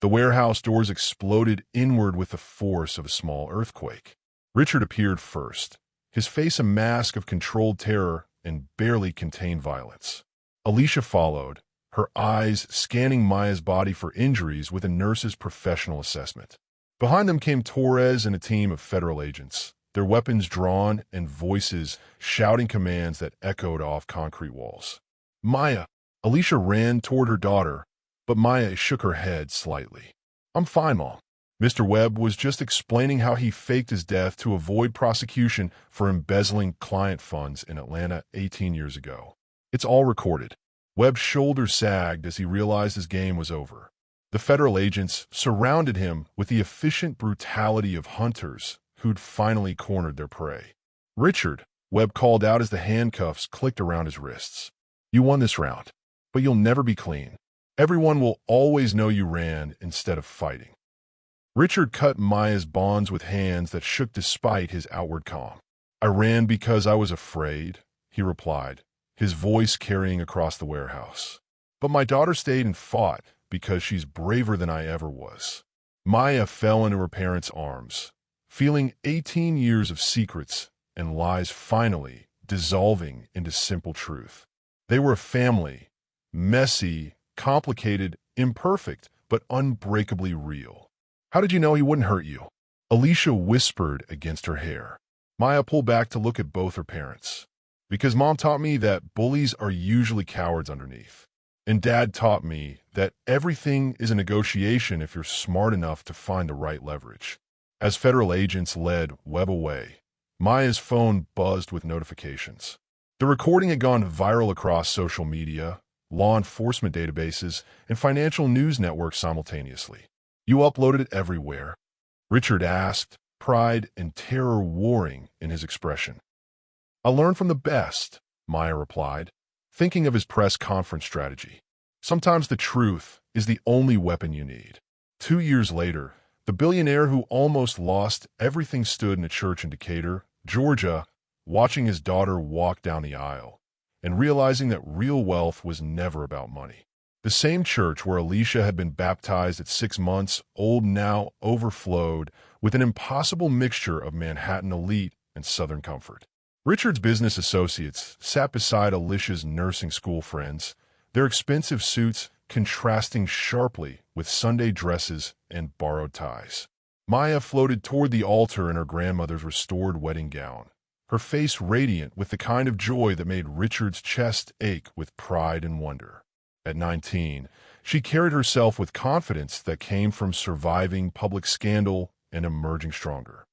[SPEAKER 1] The warehouse doors exploded inward with the force of a small earthquake. Richard appeared first, his face a mask of controlled terror and barely contained violence. Alicia followed, her eyes scanning Maya's body for injuries with a nurse's professional assessment. Behind them came Torres and a team of federal agents, their weapons drawn and voices shouting commands that echoed off concrete walls. "Maya!" Alicia ran toward her daughter, but Maya shook her head slightly. "I'm fine, Mom. Mr. Webb was just explaining how he faked his death to avoid prosecution for embezzling client funds in Atlanta 18 years ago. It's all recorded." Webb's shoulders sagged as he realized his game was over. The federal agents surrounded him with the efficient brutality of hunters who'd finally cornered their prey. "Richard," Webb called out as the handcuffs clicked around his wrists. "You won this round, but you'll never be clean. Everyone will always know you ran instead of fighting." Richard cut Maya's bonds with hands that shook despite his outward calm. "I ran because I was afraid," he replied, his voice carrying across the warehouse. "But my daughter stayed and fought because she's braver than I ever was." Maya fell into her parents' arms, feeling 18 years of secrets and lies finally dissolving into simple truth. They were a family, messy, complicated, imperfect, but unbreakably real. "How did you know he wouldn't hurt you?" Alicia whispered against her hair. Maya pulled back to look at both her parents. "Because Mom taught me that bullies are usually cowards underneath. And Dad taught me that everything is a negotiation if you're smart enough to find the right leverage." As federal agents led Webb away, Maya's phone buzzed with notifications. The recording had gone viral across social media, law enforcement databases, and financial news networks simultaneously. "You uploaded it everywhere?" Richard asked, pride and terror warring in his expression. "I learned from the best," Maya replied, thinking of his press conference strategy. "Sometimes the truth is the only weapon you need." 2 years later, the billionaire who almost lost everything stood in a church in Decatur, Georgia, watching his daughter walk down the aisle and realizing that real wealth was never about money. The same church where Alicia had been baptized at 6 months old now overflowed with an impossible mixture of Manhattan elite and Southern comfort. Richard's business associates sat beside Alicia's nursing school friends, their expensive suits contrasting sharply with Sunday dresses and borrowed ties. Maya floated toward the altar in her grandmother's restored wedding gown, her face radiant with the kind of joy that made Richard's chest ache with pride and wonder. At 19, she carried herself with confidence that came from surviving public scandal and emerging stronger.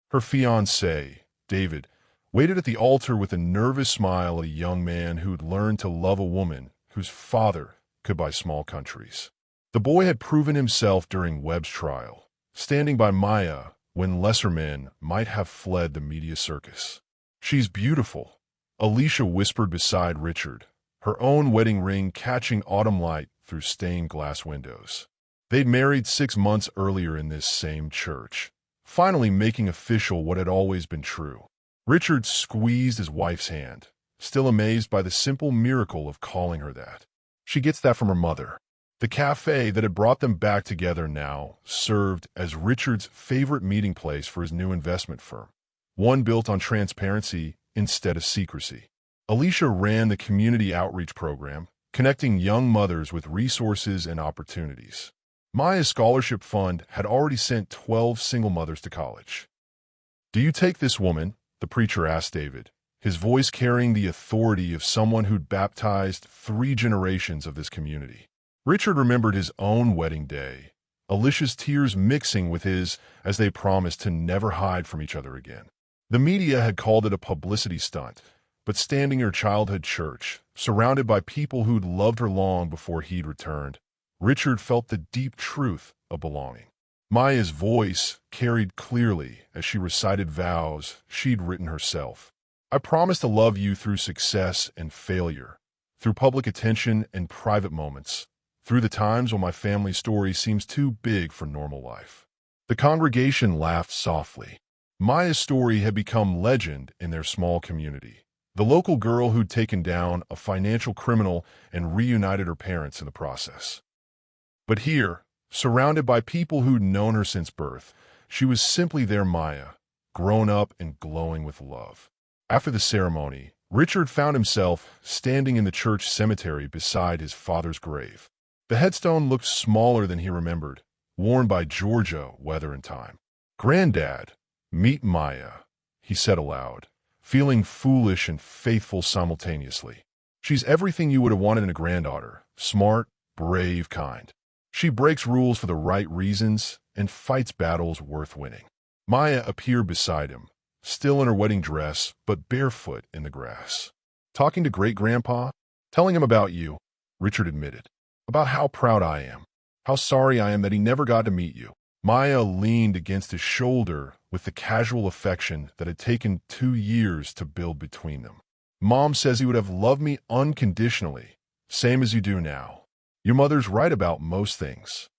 [SPEAKER 1] Her fiancé, David, waited at the altar with a nervous smile at a young man who'd learned to love a woman whose father could buy small countries. The boy had proven himself during Webb's trial, standing by Maya when lesser men might have fled the media circus. "She's beautiful," Alicia whispered beside Richard, her own wedding ring catching autumn light through stained glass windows. They'd married 6 months earlier in this same church, finally making official what had always been true. Richard squeezed his wife's hand, still amazed by the simple miracle of calling her that. "She gets that from her mother." The cafe that had brought them back together now served as Richard's favorite meeting place for his new investment firm, one built on transparency instead of secrecy. Alicia ran the community outreach program, connecting young mothers with resources and opportunities. Maya's scholarship fund had already sent 12 single mothers to college. "Do you take this woman?" the preacher asked David, his voice carrying the authority of someone who'd baptized 3 generations of this community. Richard remembered his own wedding day, Alicia's tears mixing with his as they promised to never hide from each other again. The media had called it a publicity stunt, but standing in her childhood church, surrounded by people who'd loved her long before he'd returned, Richard felt the deep truth of belonging. Maya's voice carried clearly as she recited vows she'd written herself. "I promise to love you through success and failure, through public attention and private moments, through the times when my family story seems too big for normal life." The congregation laughed softly. Maya's story had become legend in their small community. The local girl who'd taken down a financial criminal and reunited her parents in the process. But here, surrounded by people who'd known her since birth, she was simply their Maya, grown up and glowing with love. After the ceremony, Richard found himself standing in the church cemetery beside his father's grave. The headstone looked smaller than he remembered, worn by Georgia weather and time. "Granddad, meet Maya," he said aloud, feeling foolish and faithful simultaneously. "She's everything you would have wanted in a granddaughter, smart, brave, kind. She breaks rules for the right reasons and fights battles worth winning." Maya appeared beside him, still in her wedding dress but barefoot in the grass. "Talking to great-grandpa? Telling him about you," Richard admitted. "About how proud I am, how sorry I am that he never got to meet you." Maya leaned against his shoulder with the casual affection that had taken 2 years to build between them. "Mom says he would have loved me unconditionally, same as you do now. Your mother's right about most things."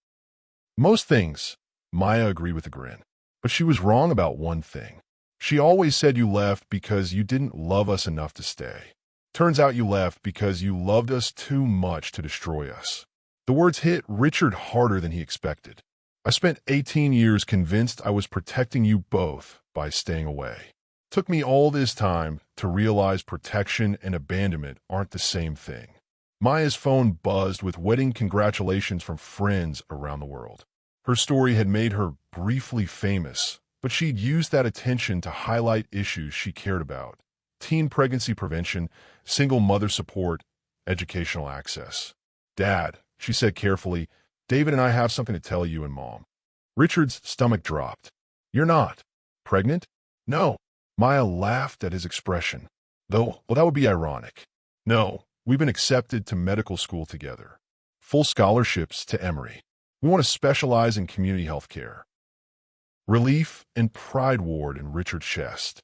[SPEAKER 1] "Most things," Maya agreed with a grin. "But she was wrong about one thing. She always said you left because you didn't love us enough to stay. Turns out you left because you loved us too much to destroy us." The words hit Richard harder than he expected. "I spent 18 years convinced I was protecting you both by staying away. Took me all this time to realize protection and abandonment aren't the same thing." Maya's phone buzzed with wedding congratulations from friends around the world. Her story had made her briefly famous, but she'd used that attention to highlight issues she cared about: teen pregnancy prevention, single mother support, educational access. "Dad," she said carefully, "David and I have something to tell you and Mom." Richard's stomach dropped. "You're not pregnant?" "No." Maya laughed at his expression. "Though, well, that would be ironic." "No. We've been accepted to medical school together. Full scholarships to Emory. We want to specialize in community health care." Relief and pride warred in Richard's chest.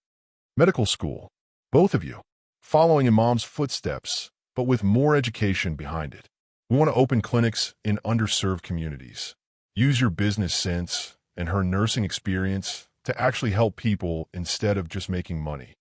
[SPEAKER 1] "Medical school. Both of you. Following in Mom's footsteps, but with more education behind it. We want to open clinics in underserved communities. Use your business sense and her nursing experience to actually help people instead of just making money."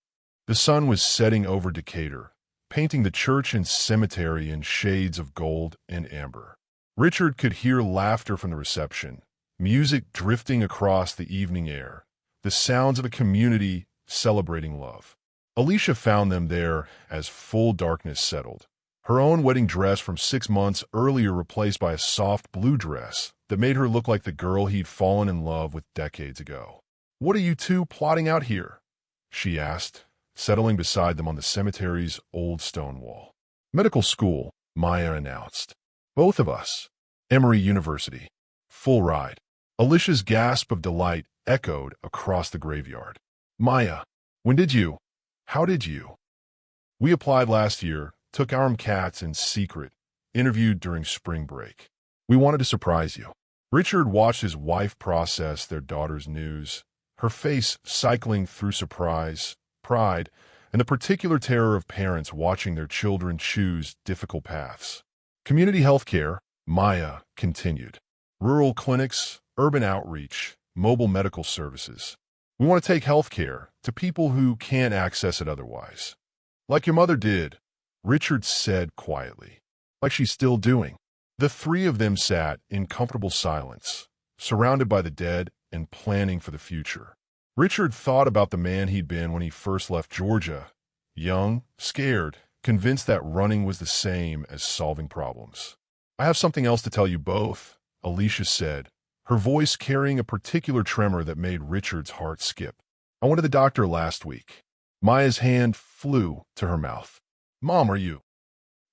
[SPEAKER 1] The sun was setting over Decatur, painting the church and cemetery in shades of gold and amber. Richard could hear laughter from the reception, music drifting across the evening air, the sounds of a community celebrating love. Alicia found them there as full darkness settled, her own wedding dress from 6 months earlier replaced by a soft blue dress that made her look like the girl he'd fallen in love with decades ago. "What are you two plotting out here?" she asked, settling beside them on the cemetery's old stone wall. "Medical school," Maya announced. "Both of us. Emory University. Full ride." Alicia's gasp of delight echoed across the graveyard. "Maya, when did you? How did you?" "We applied last year, took our MCATs in secret, interviewed during spring break. We wanted to surprise you." Richard watched his wife process their daughter's news, her face cycling through surprise, pride, and the particular terror of parents watching their children choose difficult paths. "Community health care," Maya continued. "Rural clinics, urban outreach, mobile medical services. We want to take health care to people who can't access it otherwise. Like your mother did," Richard said quietly. "Like she's still doing." The 3 of them sat in comfortable silence, surrounded by the dead and planning for the future. Richard thought about the man he'd been when he first left Georgia, young, scared, convinced that running was the same as solving problems. "I have something else to tell you both," Alicia said, her voice carrying a particular tremor that made Richard's heart skip. I went to the doctor last week. Maya's hand flew to her mouth. Mom, are you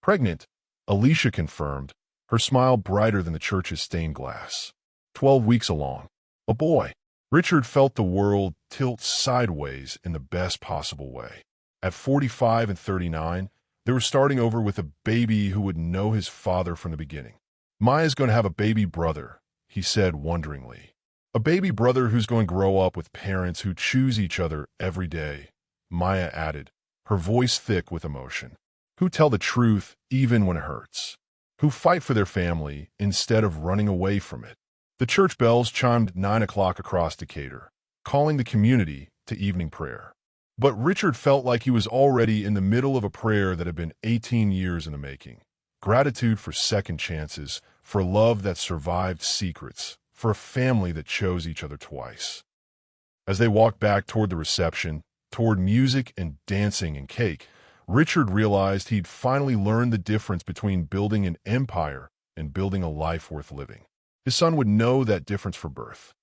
[SPEAKER 1] pregnant? Alicia confirmed, her smile brighter than the church's stained glass. 12 weeks along. A boy. Richard felt the world tilt sideways in the best possible way. At 45 and 39, they were starting over with a baby who would know his father from the beginning. Maya's going to have a baby brother, he said wonderingly. A baby brother who's going to grow up with parents who choose each other every day, Maya added, her voice thick with emotion. Who tell the truth even when it hurts. Who fight for their family instead of running away from it. The church bells chimed 9 o'clock across Decatur, calling the community to evening prayer. But Richard felt like he was already in the middle of a prayer that had been 18 years in the making. Gratitude for second chances, for love that survived secrets, for a family that chose each other twice. As they walked back toward the reception, toward music and dancing and cake, Richard realized he'd finally learned the difference between building an empire and building a life worth living. His son would know that difference for birth.